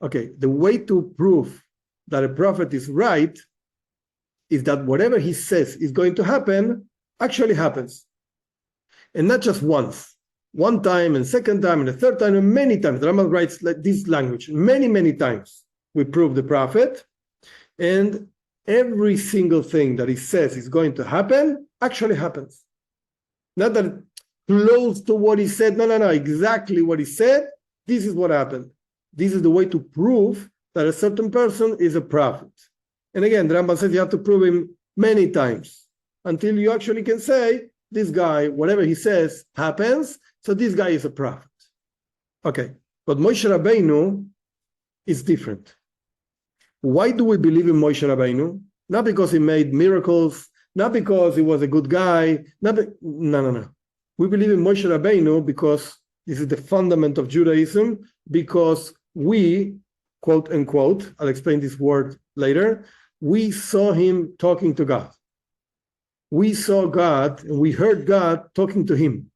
Okay, the way to prove that a prophet is right is that whatever he says is going to happen actually happens. And not just once. One time and second time and the third time and many times. The Rambam writes like this language. Many, many times we prove the prophet, and every single thing that he says is going to happen actually happens. Not that close to what he said. No. Exactly what he said. This is what happened. This is the way to prove that a certain person is a prophet. And again, the Rambam says you have to prove him many times until you actually can say, this guy, whatever he says happens, so this guy is a prophet. Okay, but Moshe Rabbeinu is different. Why do we believe in Moshe Rabbeinu? Not because he made miracles, not because he was a good guy. No. We believe in Moshe Rabbeinu because this is the fundament of Judaism, because we, quote unquote, I'll explain this word later, we saw him talking to God. We saw God and we heard God talking to him.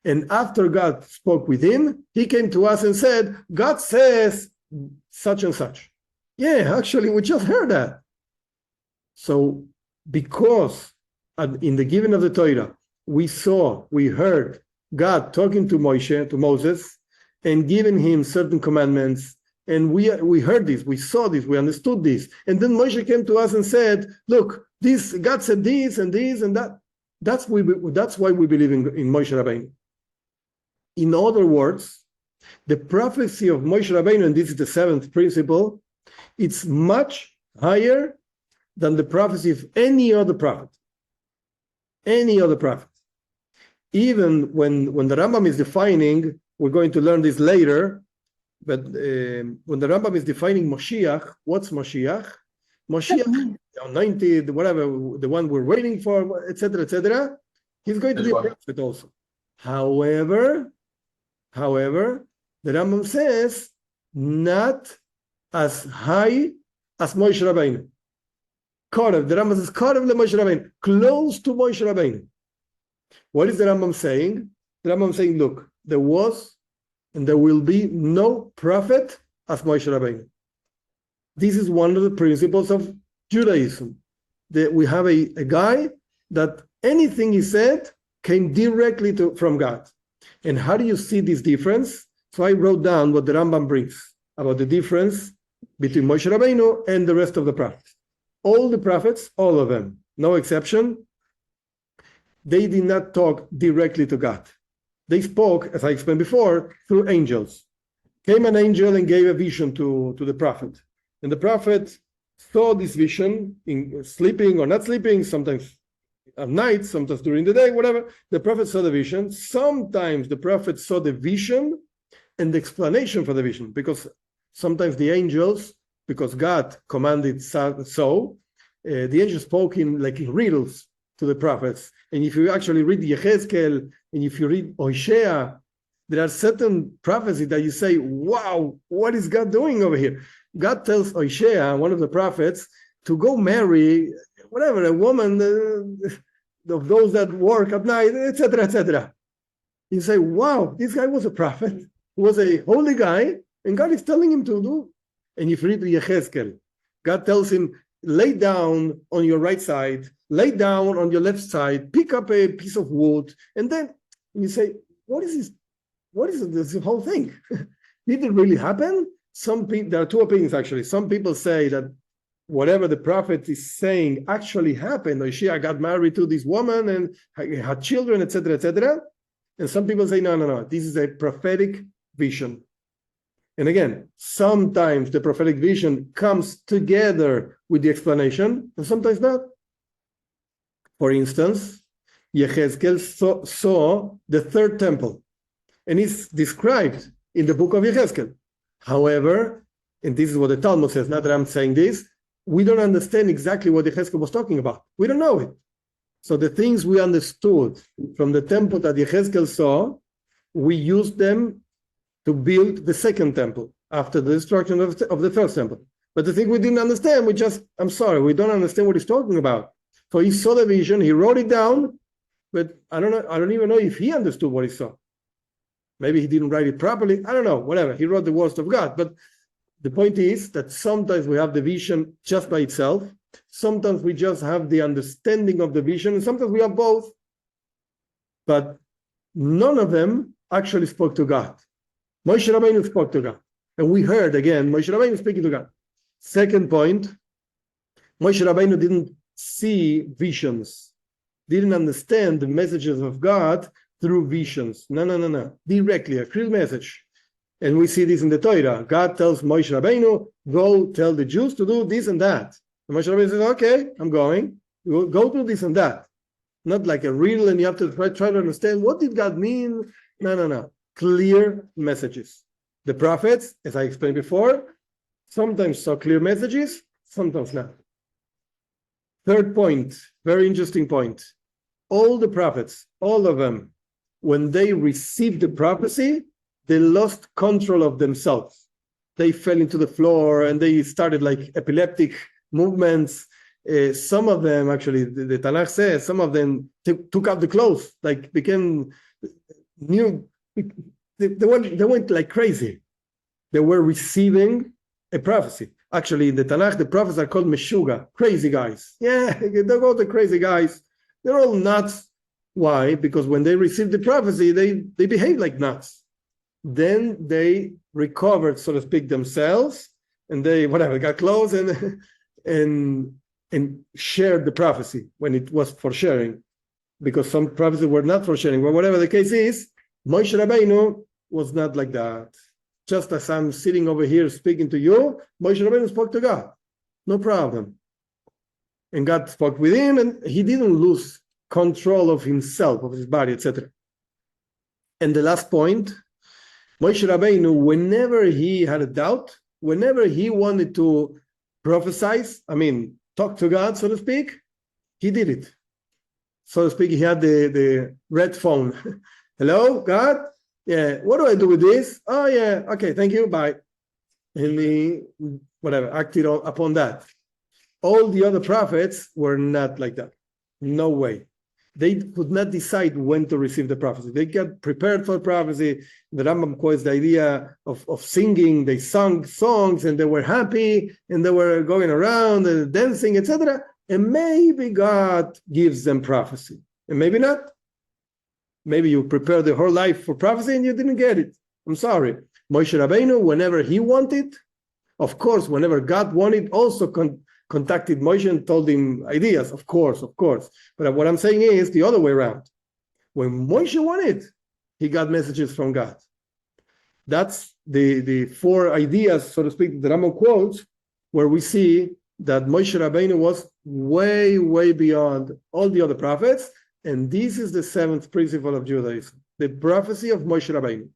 And after God spoke with him, he came to us and said, God says such and such. Yeah, actually, we just heard that. So because in the giving of the Torah, we heard God talking to Moses, and giving him certain commandments, and we heard this, we saw this, we understood this, and then Moshe came to us and said, "Look, this God said this and this and that." That's why we believe in Moshe Rabbeinu. In other words, the prophecy of Moshe Rabbeinu, and this is the seventh principle, it's much higher than the prophecy of any other prophet. Any other prophet. Even when the Rambam is defining, we're going to learn this later, but when the Rambam is defining Moshiach, what's Moshiach? Moshiach, anointed, whatever, the one we're waiting for, etc., he's going to be a prophet also. However, the Rambam says, not as high as Moshe Rabbeinu. Korev, the Rambam says, Korev le Moshe Rabbeinu, close to Moshe Rabbeinu. What is the Rambam saying? The Rambam saying, look, there was and there will be no prophet as Moshe Rabbeinu. This is one of the principles of Judaism. That we have a guy that anything he said came directly from God. And how do you see this difference? So I wrote down what the Rambam brings about the difference between Moshe Rabbeinu and the rest of the prophets. All the prophets, all of them, no exception, they did not talk directly to God. They spoke, as I explained before, through angels. Came an angel and gave a vision to the prophet. And the prophet saw this vision, in sleeping or not sleeping, sometimes at night, sometimes during the day, whatever. The prophet saw the vision. Sometimes the prophet saw the vision and the explanation for the vision, because sometimes the angels, because God commanded so, the angels spoke in riddles to the prophets. And if you actually read Yechezkel, and if you read Hosea, there are certain prophecies that you say, wow, what is God doing over here? God tells Hosea, one of the prophets, to go marry, whatever, a woman of those that work at night, etc. You say, wow, this guy was a prophet. He was a holy guy, and God is telling him to do. And if you read Yechezkel, God tells him, lay down on your right side, lay down on your left side, pick up a piece of wood, and then you say, what is this? What is this whole thing? Did it really happen? There are two opinions actually. Some people say that whatever the prophet is saying actually happened. Hosea got married to this woman and had children, etc. And some people say, no, this is a prophetic vision. And again, sometimes the prophetic vision comes together with the explanation, and sometimes not. For instance, Yechezkel saw the third temple, and it's described in the book of Yechezkel. However, and this is what the Talmud says, not that I'm saying this, we don't understand exactly what Yechezkel was talking about. We don't know it. So the things we understood from the temple that Yechezkel saw, we used them to build the second temple after the destruction of the first temple. But the thing we didn't understand, we don't understand what he's talking about. So he saw the vision, he wrote it down, but I don't even know if he understood what he saw. Maybe he didn't write it properly. I don't know, whatever. He wrote the words of God. But the point is that sometimes we have the vision just by itself. Sometimes we just have the understanding of the vision, and sometimes we have both. But none of them actually spoke to God. Moshe Rabbeinu spoke to God. And we heard again, Moshe Rabbeinu speaking to God. Second point, Moshe Rabbeinu didn't see visions, didn't understand the messages of God through visions. No. Directly, a clear message. And we see this in the Torah. God tells Moshe Rabbeinu, go tell the Jews to do this and that. And Moshe Rabbeinu says, okay, I'm going. We'll go do this and that. Not like a riddle and you have to try to understand, what did God mean? No. Clear messages. The prophets, as I explained before, sometimes saw clear messages, sometimes not. Third point, very interesting point. All the prophets, all of them, when they received the prophecy, they lost control of themselves. They fell into the floor and they started like epileptic movements. Some of them, actually, the Tanakh says, some of them took out the clothes, like became new. They went like crazy. They were receiving a prophecy. Actually, in the Tanakh, the prophets are called Meshuga, crazy guys. Yeah, they're all the crazy guys. They're all nuts. Why? Because when they received the prophecy, they behaved like nuts. Then they recovered, so to speak, themselves, and they got close and shared the prophecy when it was for sharing, because some prophecies were not for sharing. But whatever the case is, Moshe Rabbeinu was not like that. Just as I'm sitting over here speaking to you, Moshe Rabbeinu spoke to God, no problem. And God spoke with him, and he didn't lose control of himself, of his body, etc. And the last point, Moshe Rabbeinu, whenever he had a doubt, whenever he wanted to prophesy, talk to God, so to speak, he did it. So to speak, he had the red phone. Hello, God? Yeah, what do I do with this? Oh, yeah, okay, thank you, bye. And he, acted upon that. All the other prophets were not like that. No way. They could not decide when to receive the prophecy. They got prepared for prophecy. The Rambam quotes the idea of singing. They sung songs and they were happy and they were going around and dancing, etc. And maybe God gives them prophecy. And maybe not. Maybe you prepared the whole life for prophecy and you didn't get it. I'm sorry. Moshe Rabbeinu, whenever he wanted, of course, whenever God wanted, also contacted Moshe and told him ideas, of course. But what I'm saying is the other way around. When Moshe wanted, he got messages from God. That's the four ideas, so to speak, that Rambam quotes, where we see that Moshe Rabbeinu was way, way beyond all the other prophets. And this is the seventh principle of Judaism, the prophecy of Moshe Rabbeinu.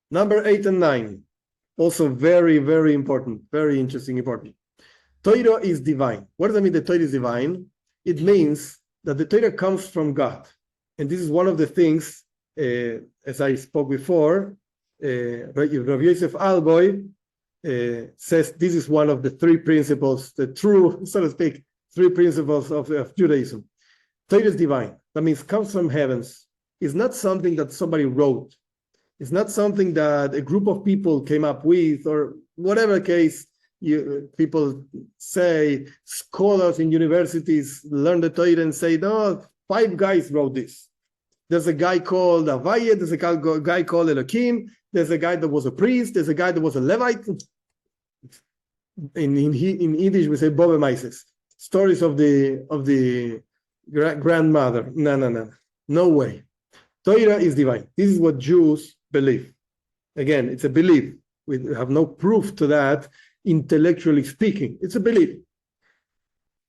Number 8 and 9, also very, very important, very interesting, important. Torah is divine. What does that mean that Torah is divine? It means that the Torah comes from God. And this is one of the things, as I spoke before, Rav Yosef Albo says this is one of the three principles, the true, so to speak, three principles of Judaism. Torah is divine. That means comes from heavens. It's not something that somebody wrote. It's not something that a group of people came up with, or whatever case people say. Scholars in universities learn the Torah and say, no, 5 guys wrote this. There's a guy called Avaya, there's a guy called Elohim, there's a guy that was a priest, there's a guy that was a Levite. In Yiddish we say Bobe Maises. Stories of the grandmother. No way. Torah is divine. This is what Jews believe. Again, it's a belief. We have no proof to that, intellectually speaking. It's a belief.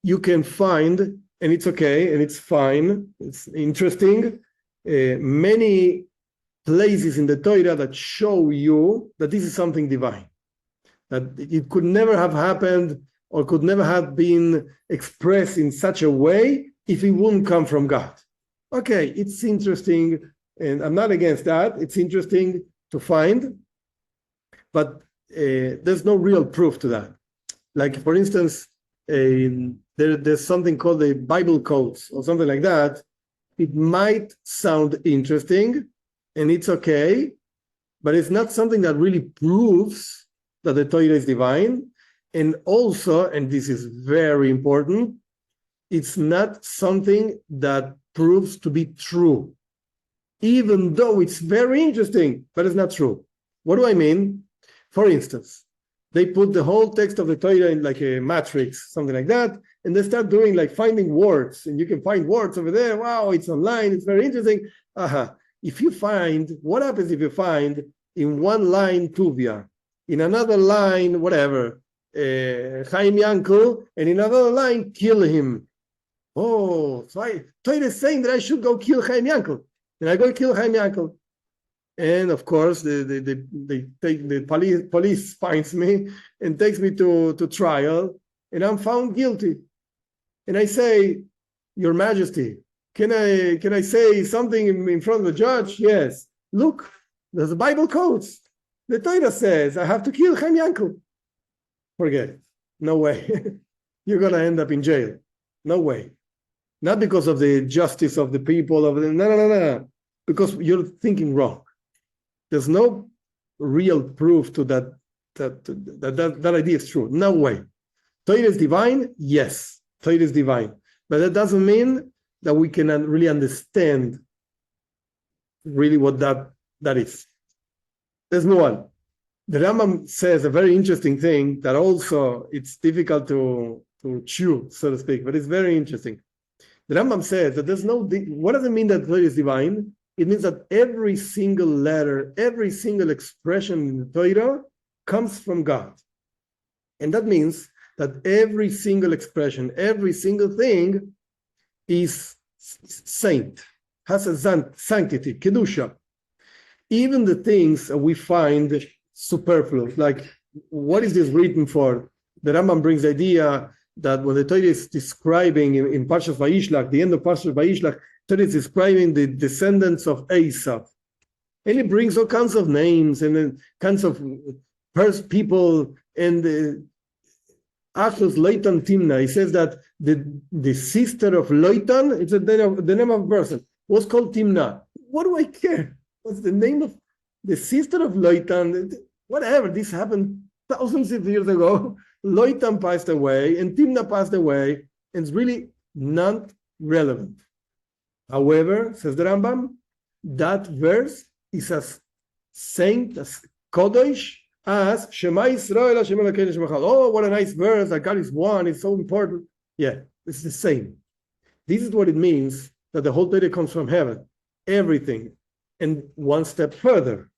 You can find, and it's okay, and it's fine, it's interesting, many places in the Torah that show you that this is something divine. That it could never have happened or could never have been expressed in such a way if it wouldn't come from God. Okay, it's interesting, and I'm not against that. It's interesting to find, but there's no real proof to that. Like, for instance, there's something called the Bible codes or something like that. It might sound interesting, and it's okay, but it's not something that really proves that the Torah is divine. And also, and this is very important, it's not something that proves to be true, even though it's very interesting, but it's not true. What do I mean? For instance, they put the whole text of the Torah in like a matrix, something like that, and they start doing like finding words, and you can find words over there. Wow, it's online, it's very interesting. If you find, what happens if you find in one line Tuvia, in another line, whatever, Chaim Yankel, and in another line, kill him. Oh, so Torah is saying that I should go kill Chaim Yankel. And I go kill Chaim Yankel. And of course, the police finds me and takes me to trial, and I'm found guilty. And I say, Your Majesty, can I say something in front of the judge? Yes. Look, there's the Bible codes. The Torah says I have to kill Chaim Yankel. Forget it. No way. You're going to end up in jail. No way. Not because of the justice of the people. No. Because you're thinking wrong. There's no real proof to that idea is true. No way. Torah is divine? Yes, Torah is divine. But that doesn't mean that we can really understand really what that is. Let's move on. The Rambam says a very interesting thing that also it's difficult to chew, so to speak, but it's very interesting. The Rambam says that there's what does it mean that Torah is divine? It means that every single letter, every single expression in the Torah comes from God. And that means that every single expression, every single thing is saint, has a sanctity, kedusha. Even the things we find superfluous, like what is this written for? The Rambam brings the idea that when the Torah is describing in Parshas Vayishlach, the end of Parshas Vayishlach, Torah is describing the descendants of Esau. And it brings all kinds of names and then kinds of people and Achos Loitan Timna. He says that the sister of Loitan, it's the name of a person, was called Timna. What do I care? What's the name of the sister of Loitan? Whatever, this happened thousands of years ago. Loitan passed away and Timna passed away, and it's really not relevant. However, says the Rambam, that verse is as saint, as Kodesh, as Shema Yisrael Hashem Elokeinu Hashem Echad. Oh, what a nice verse, that God is one, it's so important. Yeah, it's the same. This is what it means that the whole Torah comes from heaven, everything. And one step further,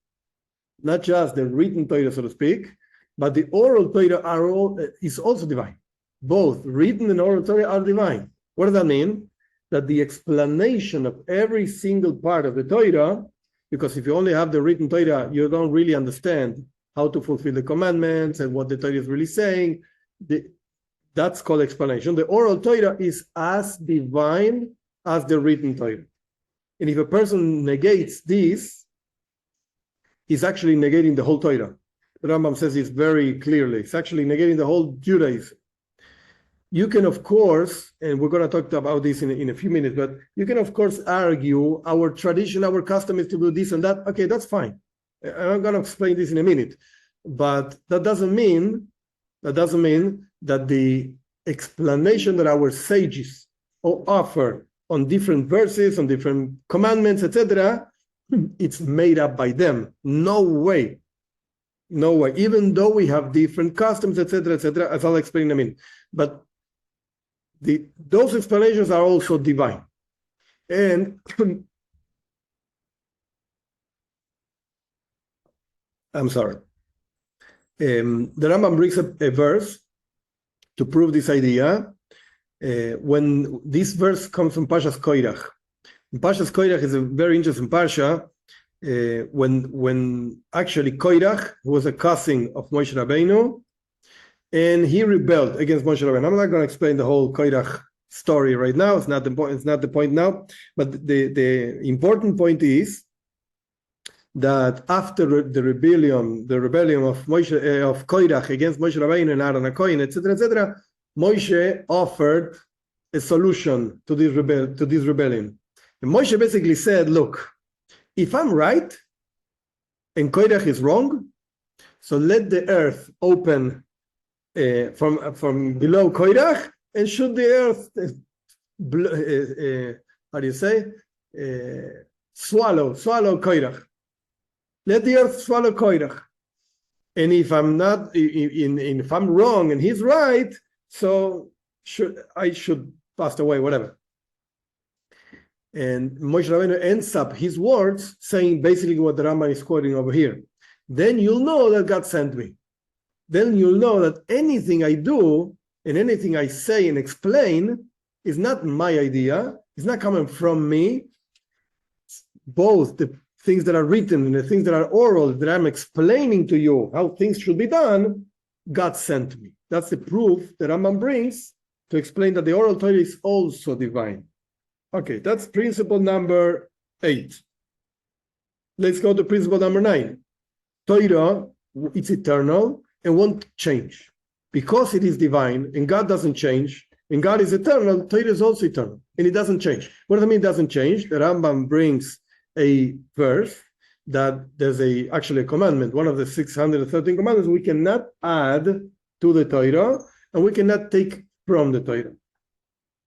not just the written Torah, so to speak, but the oral Torah is also divine. Both written and oral Torah are divine. What does that mean? That the explanation of every single part of the Torah, because if you only have the written Torah, you don't really understand how to fulfill the commandments and what the Torah is really saying. That's called explanation. The oral Torah is as divine as the written Torah. And if a person negates this, he's actually negating the whole Torah. The Rambam says this very clearly. It's actually negating the whole Judaism. You can, of course, and we're going to talk about this in a few minutes, but you can, of course, argue our tradition, our custom is to do this and that. Okay, that's fine. I'm going to explain this in a minute. But that doesn't mean that the explanation that our sages offer on different verses, on different commandments, etc., it's made up by them. No way. No way. Even though we have different customs, etc., as I'll explain in a minute. But those explanations are also divine. And I'm sorry. The Rambam brings up a verse to prove this idea. When this verse comes from Parshas Koirach. Parshas Koirach is a very interesting parsha. When actually Koirach was a cousin of Moshe Rabbeinu, and he rebelled against Moshe Rabbeinu. I'm not going to explain the whole Koirach story right now. It's not the point. It's not the point now. But the important point is that after the rebellion of Koirach against Moshe Rabbeinu and Aaron HaKohen, etc., Moshe offered a solution to this rebellion. And Moshe basically said, look, if I'm right and Koirach is wrong, so let the earth open from below Koirach and shoot the earth, swallow Koirach. Let the earth swallow Koirach. And if I'm wrong and he's right, so I should pass away, whatever. And Moshe Rabbeinu ends up his words saying basically what the Rambam is quoting over here. Then you'll know that God sent me. Then you'll know that anything I do and anything I say and explain is not my idea. It's not coming from me. Both the things that are written and the things that are oral, that I'm explaining to you how things should be done, God sent me. That's the proof that Rambam brings to explain that the oral Torah is also divine. Okay, that's principle number 8. Let's go to principle number 9. Torah, it's eternal and won't change. Because it is divine and God doesn't change, and God is eternal, Torah is also eternal, and it doesn't change. What does it mean it doesn't change? The Rambam brings a verse that there's actually a commandment, one of the 613 commandments we cannot add to the Torah, and we cannot take from the Torah.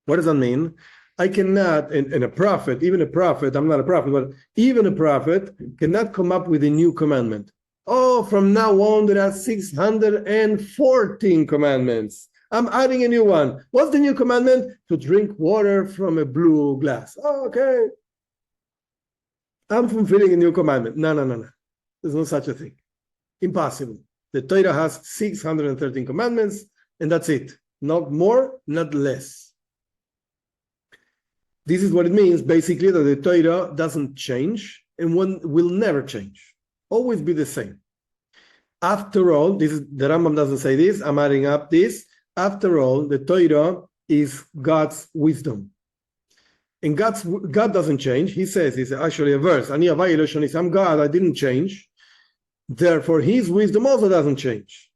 What does that mean? I cannot, and a prophet, even a prophet, I'm not a prophet, but even a prophet cannot come up with a new commandment. Oh, from now on, there are 614 commandments. I'm adding a new one. What's the new commandment? To drink water from a blue glass. Oh, okay. I'm fulfilling a new commandment. No. There's no such a thing. Impossible. The Torah has 613 commandments, and that's it. Not more, not less. This is what it means, basically, that the Torah doesn't change and will never change. Always be the same. After all, the Rambam doesn't say this, I'm adding up this. After all, the Torah is God's wisdom. And God doesn't change. He says, it's actually a verse, I'm God, I didn't change. Therefore, his wisdom also doesn't change.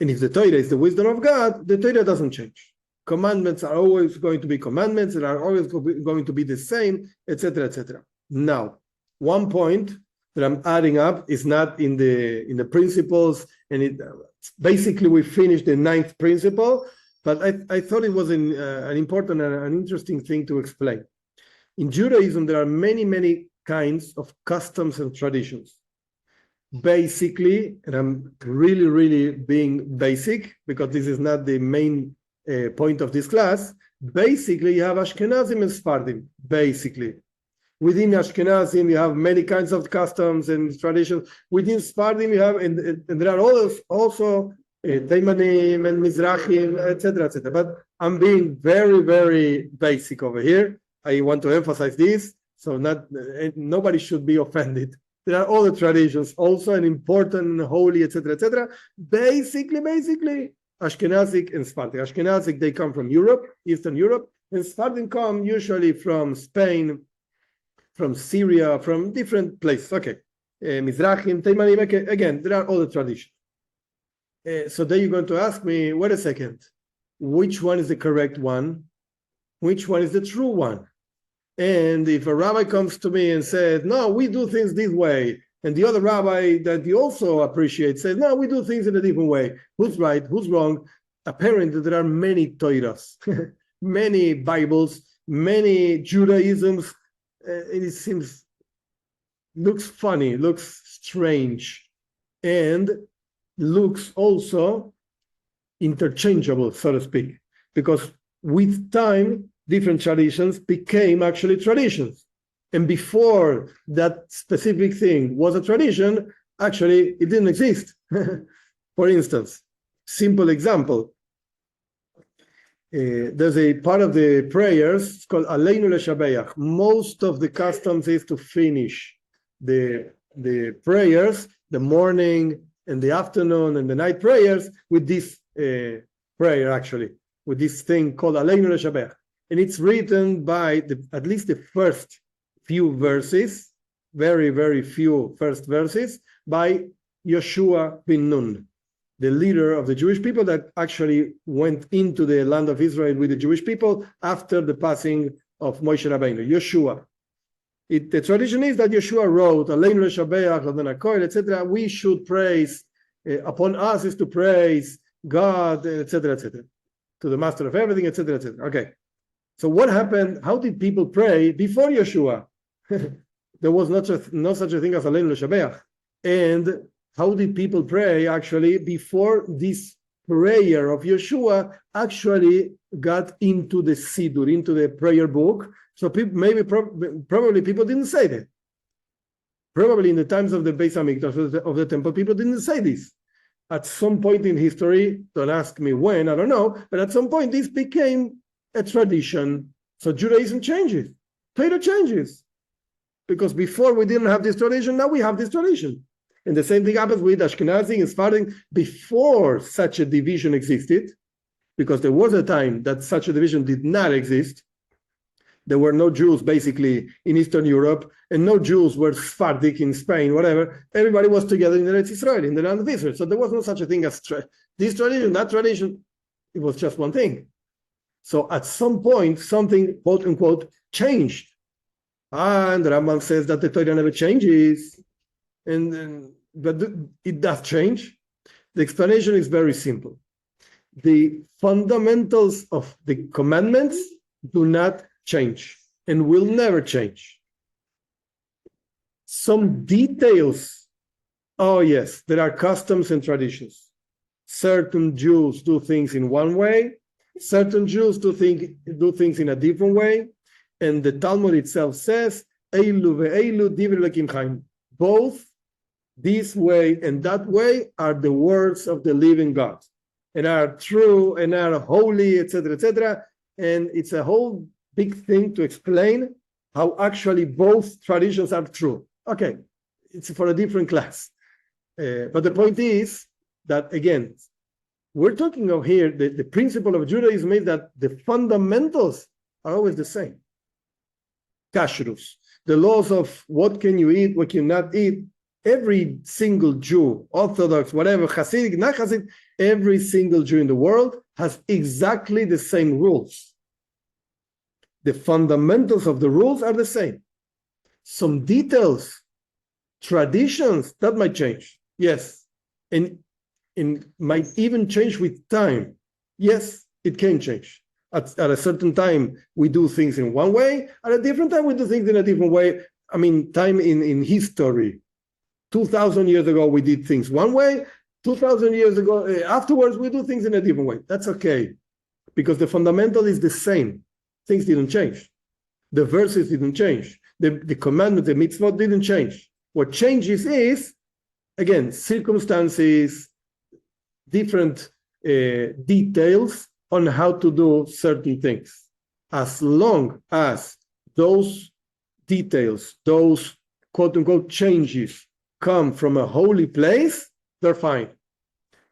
And if the Torah is the wisdom of God, the Torah doesn't change. Commandments are always going to be commandments, and are always going to be the same, etc., etc. Now, one point that I'm adding up is not in the principles, and basically we finished the 9th principle, but I thought it was an important and an interesting thing to explain. In Judaism, there are many kinds of customs and traditions. Basically, and I'm really being basic, because this is not the main point of this class, basically you have Ashkenazim and Sephardim, basically. Within Ashkenazim, you have many kinds of customs and traditions. Within Sephardim, you have, and there are also Teimanim and Mizrahim, etc., etc. But I'm being very basic over here. I want to emphasize this, so nobody should be offended. There are other traditions also, and important, holy, etc., etc. Basically, Ashkenazic and Sephardic. Ashkenazic, they come from Europe, Eastern Europe, and Sephardim come usually from Spain, from Syria, from different places. Okay. Mizrahim, Teimanim, again, there are other traditions. So then you're going to ask me, wait a second, which one is the correct one? Which one is the true one? And if a rabbi comes to me and says, no, we do things this way, and the other rabbi that you also appreciate says, no, we do things in a different way. Who's right? Who's wrong? Apparently, there are many Torahs, many Bibles, many Judaisms. It looks funny, looks strange, and looks also interchangeable, so to speak, because with time, different traditions became actually traditions. And before that specific thing was a tradition, actually, it didn't exist. For instance, simple example, there's a part of the prayers, it's called Aleinu Leshabeach. Most of the customs is to finish the prayers, the morning and the afternoon and the night prayers, with this prayer, actually, with this thing called Aleinu Leshabeach. And it's written by at least the first few verses, very few first verses, by Yoshua bin Nun, the leader of the Jewish people that actually went into the land of Israel with the Jewish people after the passing of Moshe Rabbeinu, Yoshua. The tradition is that Yoshua wrote, Aleinu Leshabeach, Adonai Koel, etc. We should praise, upon us is to praise God, etc., to the master of everything, etc., etc. Okay. So what happened? How did people pray before Yeshua? There was no such a thing as Aleinu Leshabeach. And how did people pray actually before this prayer of Yeshua actually got into the Siddur, into the prayer book? So probably people didn't say that. Probably in the times of the Beis Hamikdash, of the temple, people didn't say this. At some point in history, don't ask me when, I don't know, but at some point this became a tradition. So Judaism changes, Torah changes, because before we didn't have this tradition, now we have this tradition. And the same thing happens with Ashkenazi and Sephardim. Before such a division existed, because there was a time that such a division did not exist. There were no Jews basically in Eastern Europe, and no Jews were Sephardic in Spain, whatever. Everybody was together in the Eretz Israel, in the land of Israel. So there was no such a thing as this tradition, that tradition. It was just one thing. So at some point, something, quote unquote, changed. And the Rambam says that the Torah never changes. but it does change. The explanation is very simple. The fundamentals of the commandments do not change and will never change. Some details, oh yes, there are customs and traditions. Certain Jews do things in one way, certain Jews do things in a different way, and the Talmud itself says, Eilu ve'eilu divrei Elokim chaim. Both this way and that way are the words of the living God, and are true and are holy, etc., etc. And it's a whole big thing to explain how actually both traditions are true. Okay, it's for a different class. But the point is that, again, we're talking of here, the principle of Judaism is that the fundamentals are always the same. Kashrus, the laws of what can you eat, what can you not eat. Every single Jew, Orthodox, whatever, Hasidic, not Hasidic, every single Jew in the world has exactly the same rules. The fundamentals of the rules are the same. Some details, traditions, that might change. Yes. And might even change with time. Yes, it can change. At a certain time, we do things in one way. At a different time, we do things in a different way. I mean, time in history. 2,000 years ago, we did things one way. 2,000 years ago, afterwards, we do things in a different way. That's okay, because the fundamental is the same. Things didn't change. The verses didn't change. The commandment, the mitzvot didn't change. What changes is, again, circumstances, different details on how to do certain things. As long as those details, those quote-unquote changes come from a holy place, they're fine.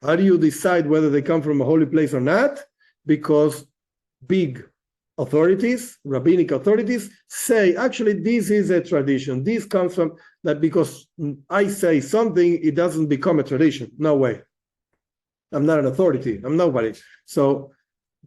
How do you decide whether they come from a holy place or not? Because big authorities, rabbinic authorities, say, actually, this is a tradition. This comes from that because I say something, it doesn't become a tradition. No way. I'm not an authority. I'm nobody. So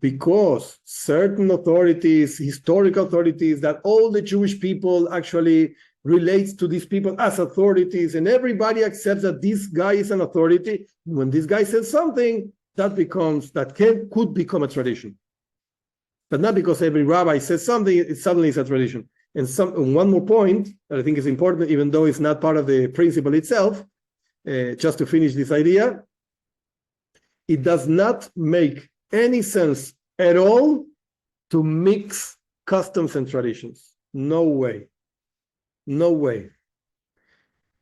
because certain authorities, historical authorities, that all the Jewish people actually relates to these people as authorities, and everybody accepts that this guy is an authority. When this guy says something, could become a tradition. But not because every rabbi says something, it suddenly is a tradition. And one more point that I think is important, even though it's not part of the principle itself, just to finish this idea, it does not make any sense at all to mix customs and traditions. No way. No way.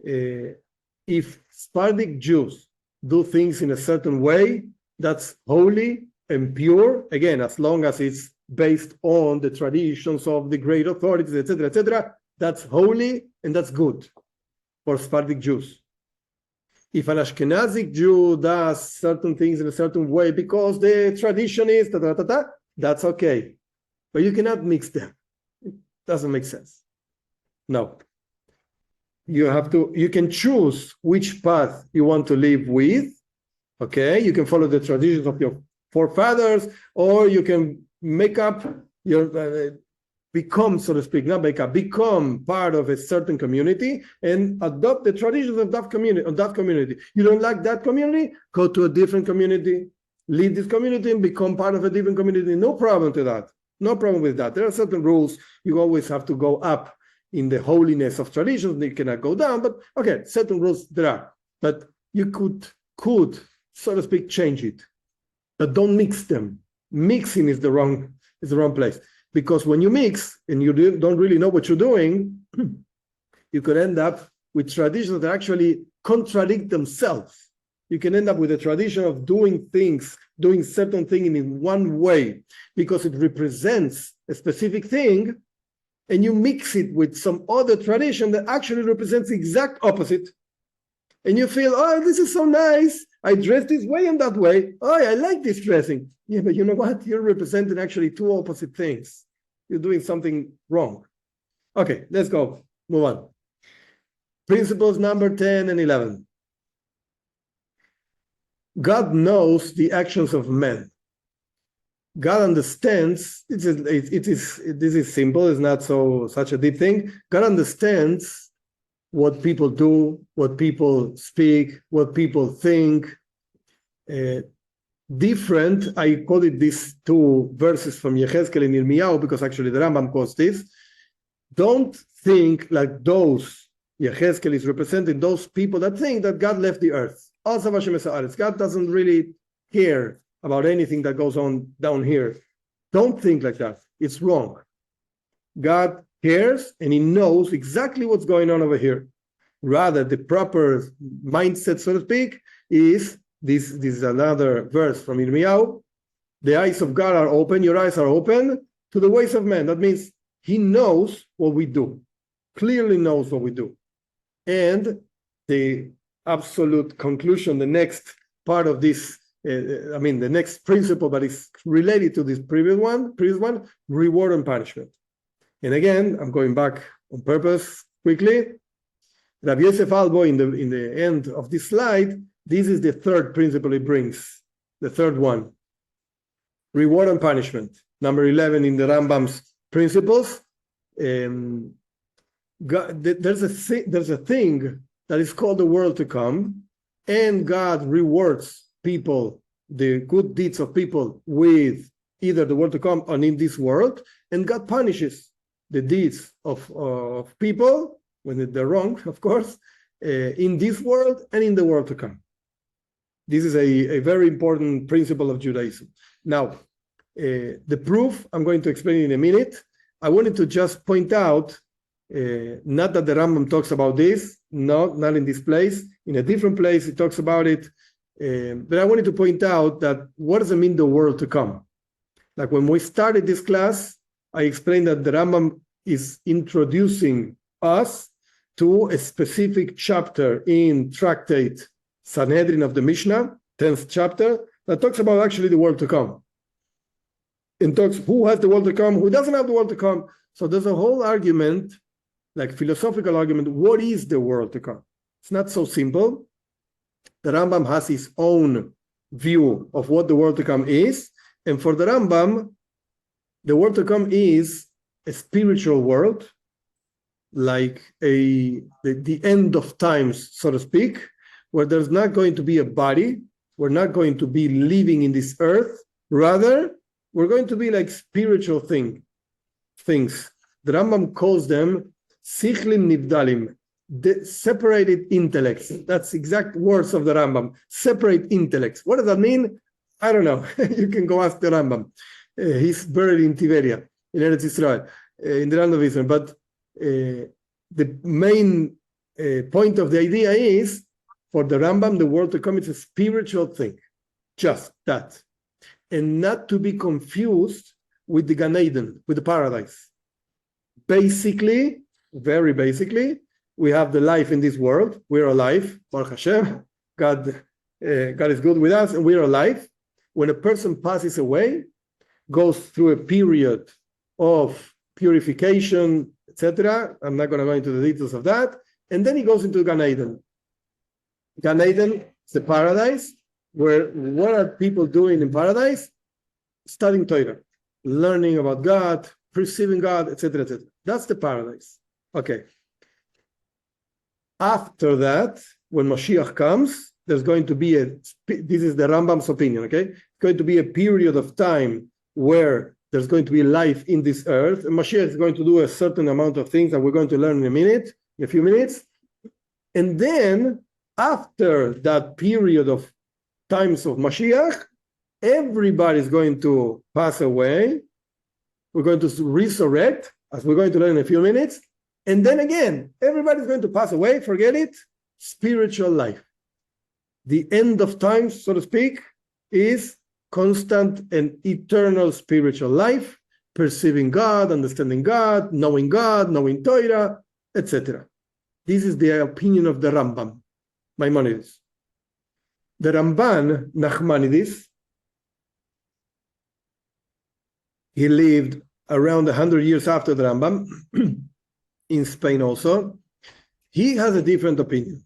If Sephardic Jews do things in a certain way, that's holy and pure, again, as long as it's based on the traditions of the great authorities, etc., that's holy and that's good for Sephardic Jews. If an Ashkenazic Jew does certain things in a certain way because the tradition is that's okay. But you cannot mix them. It doesn't make sense. No. You can choose which path you want to live with. Okay, you can follow the traditions of your forefathers, or you can make up your become, so to speak, not make up, become part of a certain community and adopt the traditions of that community. You don't like that community? Go to a different community, leave this community and become part of a different community. No problem to that. No problem with that. There are certain rules. You always have to go up in the holiness of traditions. You cannot go down, but okay, certain rules there are. But you could, so to speak, change it. But don't mix them. Mixing is the wrong place. Because when you mix and you don't really know what you're doing, you could end up with traditions that actually contradict themselves. You can end up with a tradition of doing certain things in one way because it represents a specific thing, and you mix it with some other tradition that actually represents the exact opposite. And you feel, oh, this is so nice. I dress this way and that way. Oh, I like this dressing. Yeah, but you know what? You're representing actually two opposite things. You're doing something wrong. Okay, let's go. Move on. Principles number 10 and 11. God knows the actions of men. God understands. This is simple. It's not such a deep thing. God understands what people do, what people speak, what people think. Different, I call it these two verses from Yechezkel and Yirmiyahu, because actually the Rambam quotes this. Don't think like those. Yechezkel is representing those people that think that God left the earth. God doesn't really care about anything that goes on down here. Don't think like that. It's wrong. God cares and he knows exactly what's going on over here. Rather, the proper mindset, so to speak, is this is another verse from Yirmiyahu. The eyes of God are open, your eyes are open to the ways of men. That means he knows what we do, clearly knows what we do. And the absolute conclusion, the next part of this, the next principle that is related to this previous one, reward and punishment. And again, I'm going back on purpose quickly. Rabbi Yosef Albo, in the end of this slide, this is the third principle he brings, the third one. Reward and punishment. Number 11 in the Rambam's principles. There's a thing that is called the world to come, and God rewards people, the good deeds of people, with either the world to come or in this world, and God punishes the deeds of people when they're wrong, of course, in this world and in the world to come. This is a very important principle of Judaism. Now, the proof I'm going to explain in a minute. I wanted to just point out, not that the Rambam talks about this, not in this place. In a different place, he talks about it. But I wanted to point out that what does it mean, the world to come? Like when we started this class, I explained that the Rambam is introducing us to a specific chapter in Tractate Sanhedrin of the Mishnah, 10th chapter, that talks about actually the world to come. And talks who has the world to come, who doesn't have the world to come. So there's a whole argument, like philosophical argument, what is the world to come? It's not so simple. The Rambam has his own view of what the world to come is. And for the Rambam, the world to come is a spiritual world, like the end of times, so to speak, where there's not going to be a body. We're not going to be living in this earth. Rather, we're going to be like spiritual things. The Rambam calls them sichlim nivdalim, the separated intellects. That's exact words of the Rambam. Separate intellects. What does that mean? I don't know. You can go ask the Rambam. He's buried in Tiberia, in Eretz Israel, in the land of Israel. But the main point of the idea is, for the Rambam, the world to come is a spiritual thing. Just that. And not to be confused with the Gan Eden, with the paradise. Basically, very basically, we have the life in this world. We're alive, Baruch Hashem. God is good with us, and we're alive. When a person passes away, goes through a period of purification, etc. I'm not going to go into the details of that. And then he goes into Gan Eden. Gan Eden is the paradise, where what are people doing in paradise? Studying Torah, learning about God, perceiving God, etc., etc. That's the paradise. Okay. After that, when Mashiach comes, there's going to be this is the Rambam's opinion, okay? It's going to be a period of time where there's going to be life in this earth, and Mashiach is going to do a certain amount of things that we're going to learn in a few minutes. And then, after that period of times of Mashiach, everybody's going to pass away. We're going to resurrect, as we're going to learn in a few minutes. And then again, everybody's going to pass away, forget it, spiritual life. The end of times, so to speak, is constant and eternal spiritual life, perceiving God, understanding God, knowing Torah, etc. This is the opinion of the Rambam, Maimonides. The Ramban, Nachmanides, he lived around 100 years after the Rambam, in Spain also. He has a different opinion.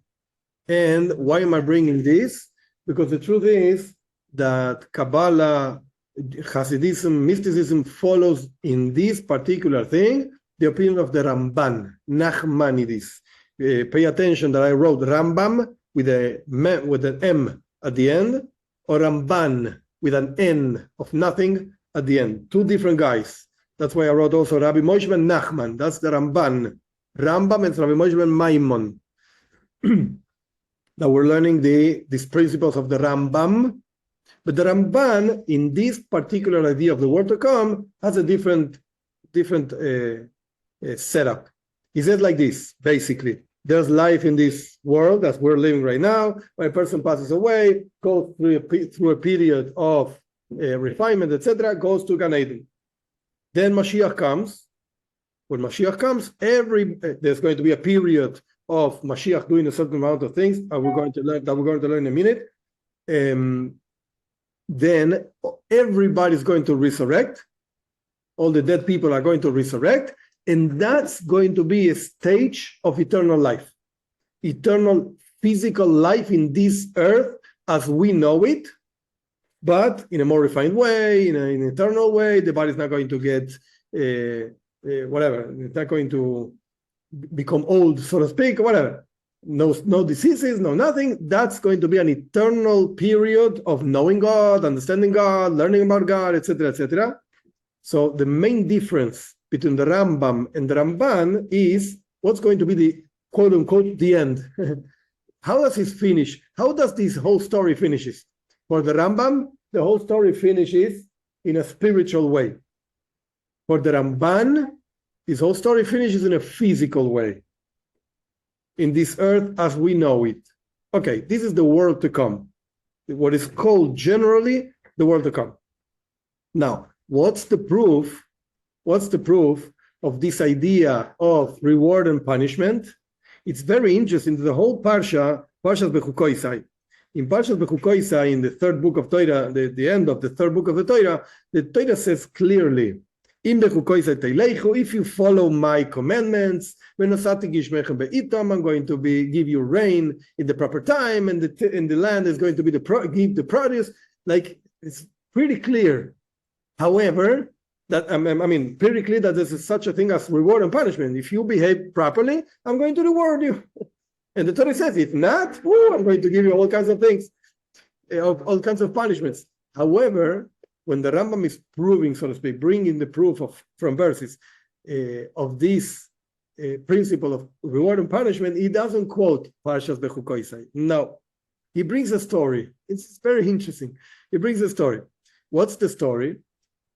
And why am I bringing this? Because the truth is that Kabbalah, Hasidism, mysticism follows in this particular thing the opinion of the Ramban, Nachmanides. pay attention that I wrote Rambam with an M at the end, or Ramban with an N of nothing at the end. Two different guys. That's why I wrote also Rabbi Moshe ben Nachman. That's the Ramban. Rambam and Rabbi Moshe ben Maimon. That we're learning these principles of the Rambam. But the Ramban, in this particular idea of the world to come, has a different setup. He says like this, basically. There's life in this world that we're living right now. When a person passes away, goes through a period of refinement, etc., goes to Gan Eden. Then Mashiach comes. When Mashiach comes, there's going to be a period of Mashiach doing a certain amount of things that we're going to learn in a minute. Then everybody's going to resurrect. All the dead people are going to resurrect. And that's going to be a stage of eternal life. Eternal physical life in this earth as we know it, but in a more refined way, in an eternal way. The body's not going to get whatever. It's not going to become old, so to speak, whatever. No diseases, no nothing. That's going to be an eternal period of knowing God, understanding God, learning about God, etc., etc. So the main difference between the Rambam and the Ramban is what's going to be the quote-unquote the end. How does it finish? How does this whole story finishes? For the Rambam, the whole story finishes in a spiritual way. For the Ramban, this whole story finishes in a physical way. In this earth as we know it. Okay, this is the world to come. What is called generally the world to come. Now, what's the proof? What's the proof of this idea of reward and punishment? It's very interesting. The whole Parshas Bechukoisai. In Parshas Bechukoisai, in the third book of Torah, the end of the third book of the Torah says clearly, if you follow my commandments, I'm going to give you rain in the proper time, and the land is going to be give the produce. Like, it's pretty clear. However, pretty clear that there's such a thing as reward and punishment. If you behave properly, I'm going to reward you. And the Torah says, if not, I'm going to give you all kinds of things, all kinds of punishments. However, when the Rambam is proving, so to speak, bringing the proof from verses of this principle of reward and punishment, he doesn't quote Parshas Bechukoisai. No, he brings a story. It's very interesting. He brings a story. What's the story?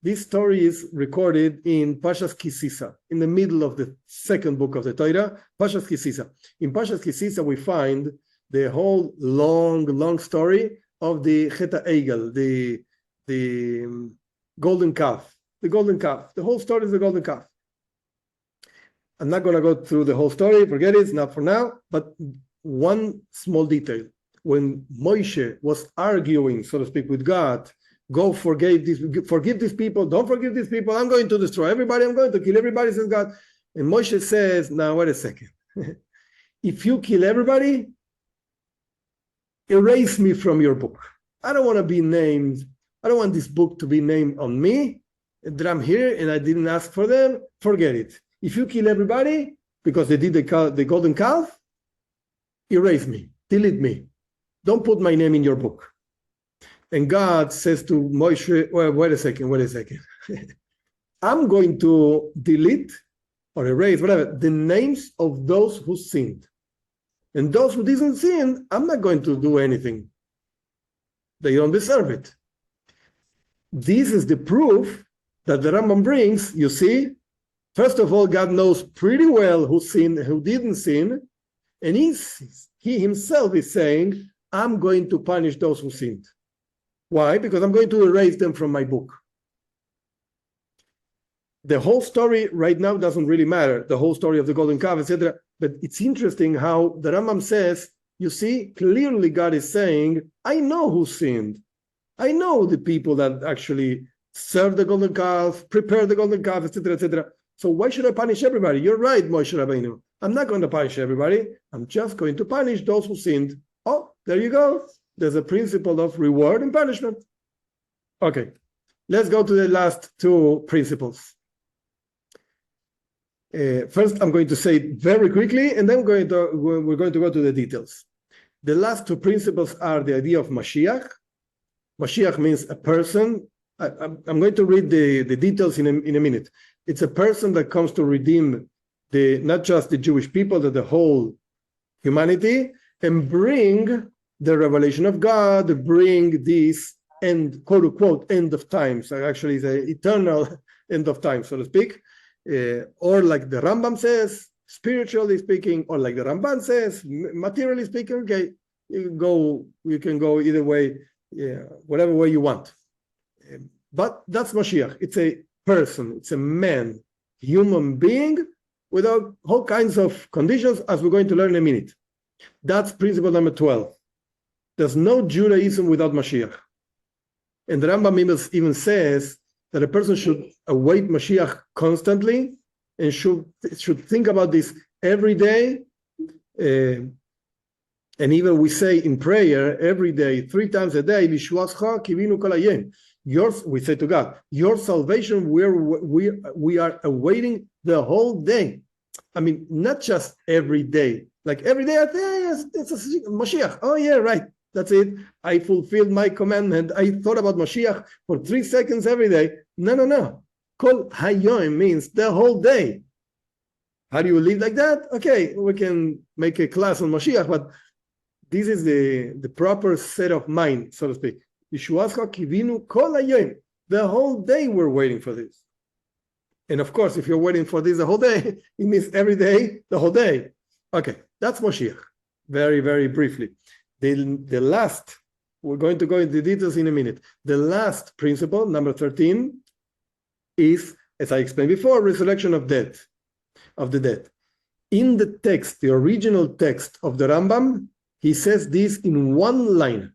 This story is recorded in Parshas Kisisa, in the middle of the second book of the Torah, Parshas Kisisa. In Parshas Kisisa, we find the whole long story of the Cheta Egel, the golden calf. The golden calf. The whole story is the golden calf. I'm not going to go through the whole story. Forget it. It's not for now. But one small detail. When Moshe was arguing, so to speak, with God, go forgive these people, don't forgive these people, I'm going to destroy everybody, I'm going to kill everybody, says God. And Moshe says, now wait a second. If you kill everybody, erase me from your book. I don't want to be named, I don't want this book to be named on me, that I'm here and I didn't ask for them, forget it. If you kill everybody, because they did the golden calf, erase me, delete me. Don't put my name in your book. And God says to Moshe, well, wait a second. I'm going to delete or erase, whatever, the names of those who sinned. And those who didn't sin, I'm not going to do anything. They don't deserve it. This is the proof that the Rambam brings, you see. First of all, God knows pretty well who sinned, who didn't sin. And he himself is saying, I'm going to punish those who sinned. Why? Because I'm going to erase them from my book. The whole story right now doesn't really matter, the whole story of the golden calf, etc. But it's interesting how the Rambam says, you see, clearly God is saying, I know who sinned. I know the people that actually served the golden calf, prepared the golden calf, etc., etc. So why should I punish everybody? You're right, Moshe Rabbeinu. I'm not going to punish everybody. I'm just going to punish those who sinned. Oh, there you go. There's a principle of reward and punishment. Okay, let's go to the last two principles. First, I'm going to say it very quickly, and then we're going to go to the details. The last two principles are the idea of Mashiach. Mashiach means a person. I'm going to read the details in a minute. It's a person that comes to redeem not just the Jewish people, but the whole humanity, and bring the revelation of God, bring this end, quote unquote, end of times. Actually, the eternal end of time, so to speak. Or like the Rambam says, spiritually speaking, or like the Ramban says, materially speaking. Okay, you can go either way, whatever way you want. But that's Mashiach. It's a person, it's a man, human being, without all kinds of conditions, as we're going to learn in a minute. That's principle number 12. There's no Judaism without Mashiach. And the Rambam even says that a person should await Mashiach constantly and should think about this every day. And even we say in prayer every day, 3 times a day, we say to God, your salvation we are awaiting the whole day. I mean, not just every day. Like every day, yes, it's a Mashiach. Oh yeah, right. That's it. I fulfilled my commandment. I thought about Mashiach for 3 seconds every day. No. Kol hayom means the whole day. How do you live like that? Okay, we can make a class on Mashiach, but this is the proper set of mind, so to speak. The whole day we're waiting for this. And of course, if you're waiting for this the whole day, it means every day, the whole day. Okay, that's Mashiach. Very, very briefly. The last, we're going to go into details in a minute. The last principle, number 13, is, as I explained before, resurrection of the dead. In the text, the original text of the Rambam, he says this in one line.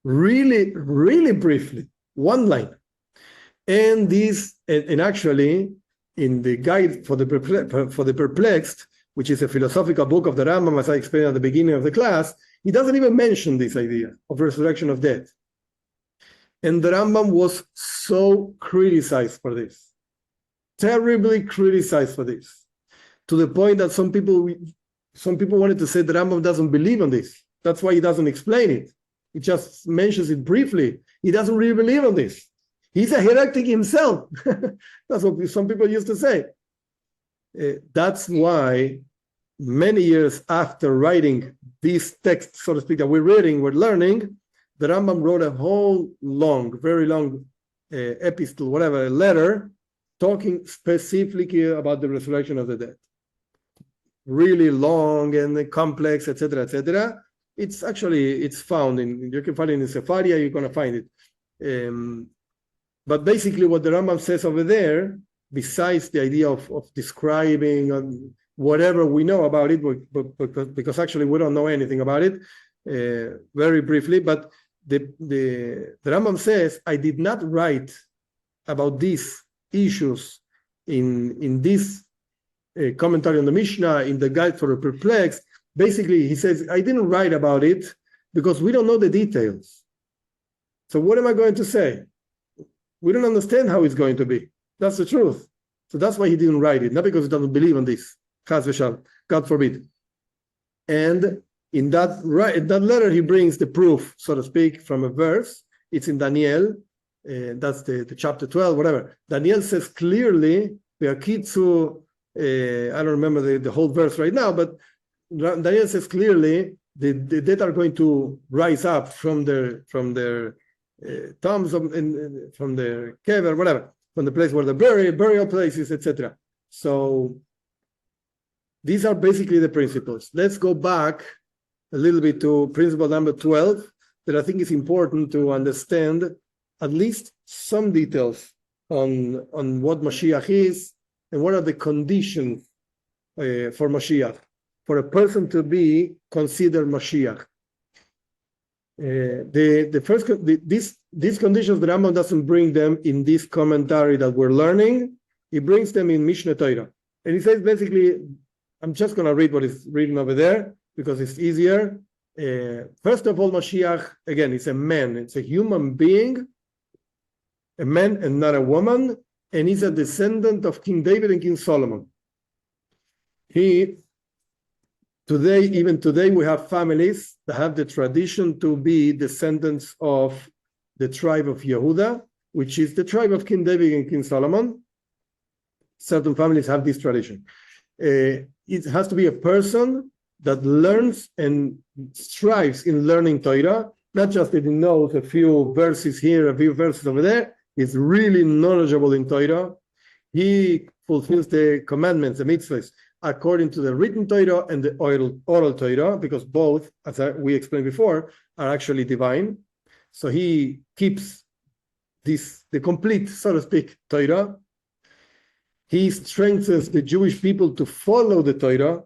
Really, really briefly, one line. And actually, in the guide for the perplexed, which is a philosophical book of the Rambam, as I explained at the beginning of the class, he doesn't even mention this idea of resurrection of death. And the Rambam was so criticized for this, terribly criticized for this, to the point that some people wanted to say the Rambam doesn't believe on this. That's why he doesn't explain it. He just mentions it briefly. He doesn't really believe on this. He's a heretic himself. That's what some people used to say. That's why many years after writing this text, so to speak, that we're reading, we're learning, the Rambam wrote a whole very long epistle, whatever, a letter, talking specifically about the resurrection of the dead. Really long and complex, etc., etc. It's found you can find it in Sefaria, you're going to find it. But basically what the Rambam says over there, besides the idea of describing whatever we know about it, because actually we don't know anything about it, very briefly, but the Rambam says, I did not write about these issues in this commentary on the Mishnah, in the guide for the perplexed. Basically, he says, I didn't write about it because we don't know the details. So what am I going to say? We don't understand how it's going to be. That's the truth. So that's why he didn't write it, not because he doesn't believe in this. Chas v'shalom, God forbid. And in that letter, he brings the proof, so to speak, from a verse. It's in Daniel. That's the chapter 12, whatever. Daniel says clearly, I don't remember the whole verse right now, but Daniel says clearly the dead are going to rise up from their tombs, from their kever, whatever, from the place where the burial places, etc. So these are basically the principles. Let's go back a little bit to principle number 12, that I think is important to understand at least some details on what Mashiach is and what are the conditions for Mashiach, for a person to be considered Mashiach. These conditions, the Rambam doesn't bring them in this commentary that we're learning. He brings them in Mishna Torah. And he says basically, I'm just going to read what is written over there because it's easier. First of all, Mashiach, again, it's a man. It's a human being, a man and not a woman. And he's a descendant of King David and King Solomon. Even today, we have families that have the tradition to be descendants of the tribe of Yehuda, which is the tribe of King David and King Solomon. Certain families have this tradition. It has to be a person that learns and strives in learning Torah, not just that he knows a few verses here, a few verses over there. He's really knowledgeable in Torah. He fulfills the commandments, the mitzvahs, according to the written Torah and the oral Torah, because both, as we explained before, are actually divine. So he keeps the complete, so to speak, Torah. He strengthens the Jewish people to follow the Torah,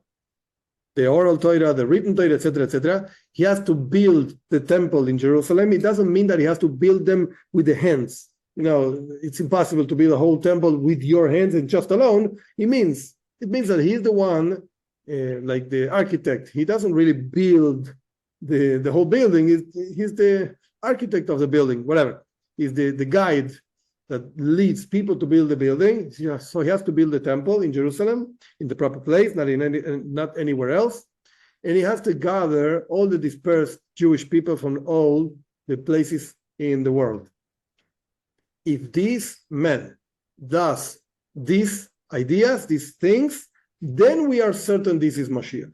the oral Torah, the written Torah, etc., etc. He has to build the temple in Jerusalem. It doesn't mean that he has to build them with the hands. It's impossible to build a whole temple with your hands and just alone. It means that he's the one, like the architect. He doesn't really build the whole building. He's the architect of the building, whatever. He's the guide that leads people to build the building. So he has to build the temple in Jerusalem, in the proper place, not anywhere else. And he has to gather all the dispersed Jewish people from all the places in the world. If this man does these ideas, these things, then we are certain this is Mashiach.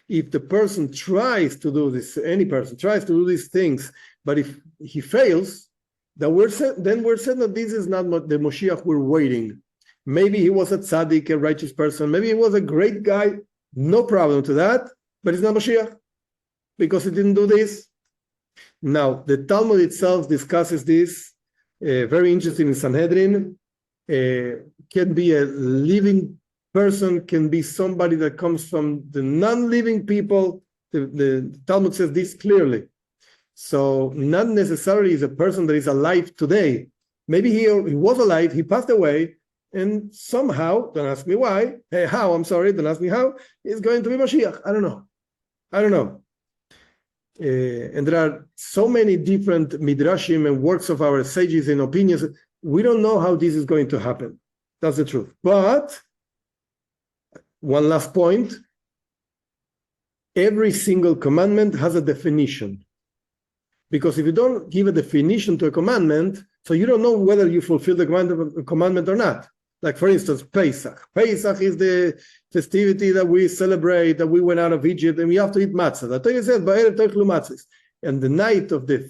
If the person tries to do this, any person tries to do these things, but if he fails, then we're certain that this is not the Mashiach we're waiting. Maybe he was a tzaddik, a righteous person. Maybe he was a great guy. No problem to that, but it's not Mashiach because he didn't do this. Now, the Talmud itself discusses this. Very interesting in Sanhedrin. Can be a living person, can be somebody that comes from the non-living people. The Talmud says this clearly. So not necessarily is a person that is alive today. Maybe he was alive, he passed away, and somehow, don't ask me why, don't ask me how, he's going to be Mashiach. I don't know. And there are so many different midrashim and works of our sages and opinions. We don't know how this is going to happen. That's the truth. But one last point, every single commandment has a definition. Because if you don't give a definition to a commandment, so you don't know whether you fulfill the commandment or not. Like, for instance, Pesach. Pesach is the festivity that we celebrate, that we went out of Egypt, and we have to eat matzah. The Torah says, "Ba'erev tochlu matzahs." And the night of the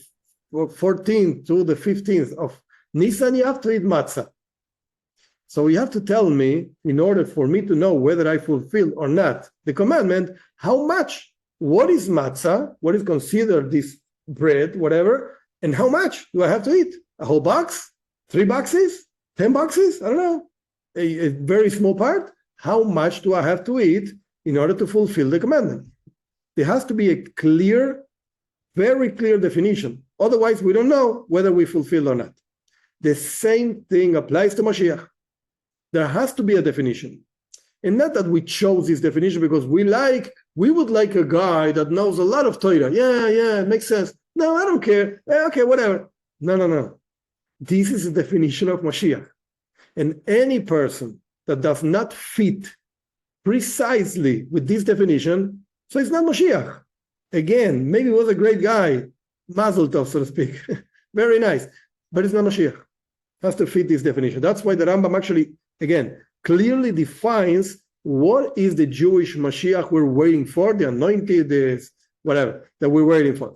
14th to the 15th of Nisan, you have to eat matzah. So you have to tell me, in order for me to know whether I fulfill or not the commandment, how much, what is matzah, what is considered this bread, whatever, and how much do I have to eat? A whole box? 3 boxes? 10 boxes? I don't know. A very small part? How much do I have to eat in order to fulfill the commandment? There has to be a clear, very clear definition. Otherwise, we don't know whether we fulfill or not. The same thing applies to Mashiach. There has to be a definition. And not that we chose this definition because we would like a guy that knows a lot of Torah. Yeah, it makes sense. No, I don't care. Okay, whatever. No. This is the definition of Mashiach. And any person that does not fit precisely with this definition, so it's not Mashiach. Again, maybe he was a great guy, Mazel Tov, so to speak. Very nice. But it's not Mashiach. Has to fit this definition. That's why the Rambam actually, again, clearly defines what is the Jewish Mashiach we're waiting for, the anointed, whatever, that we're waiting for.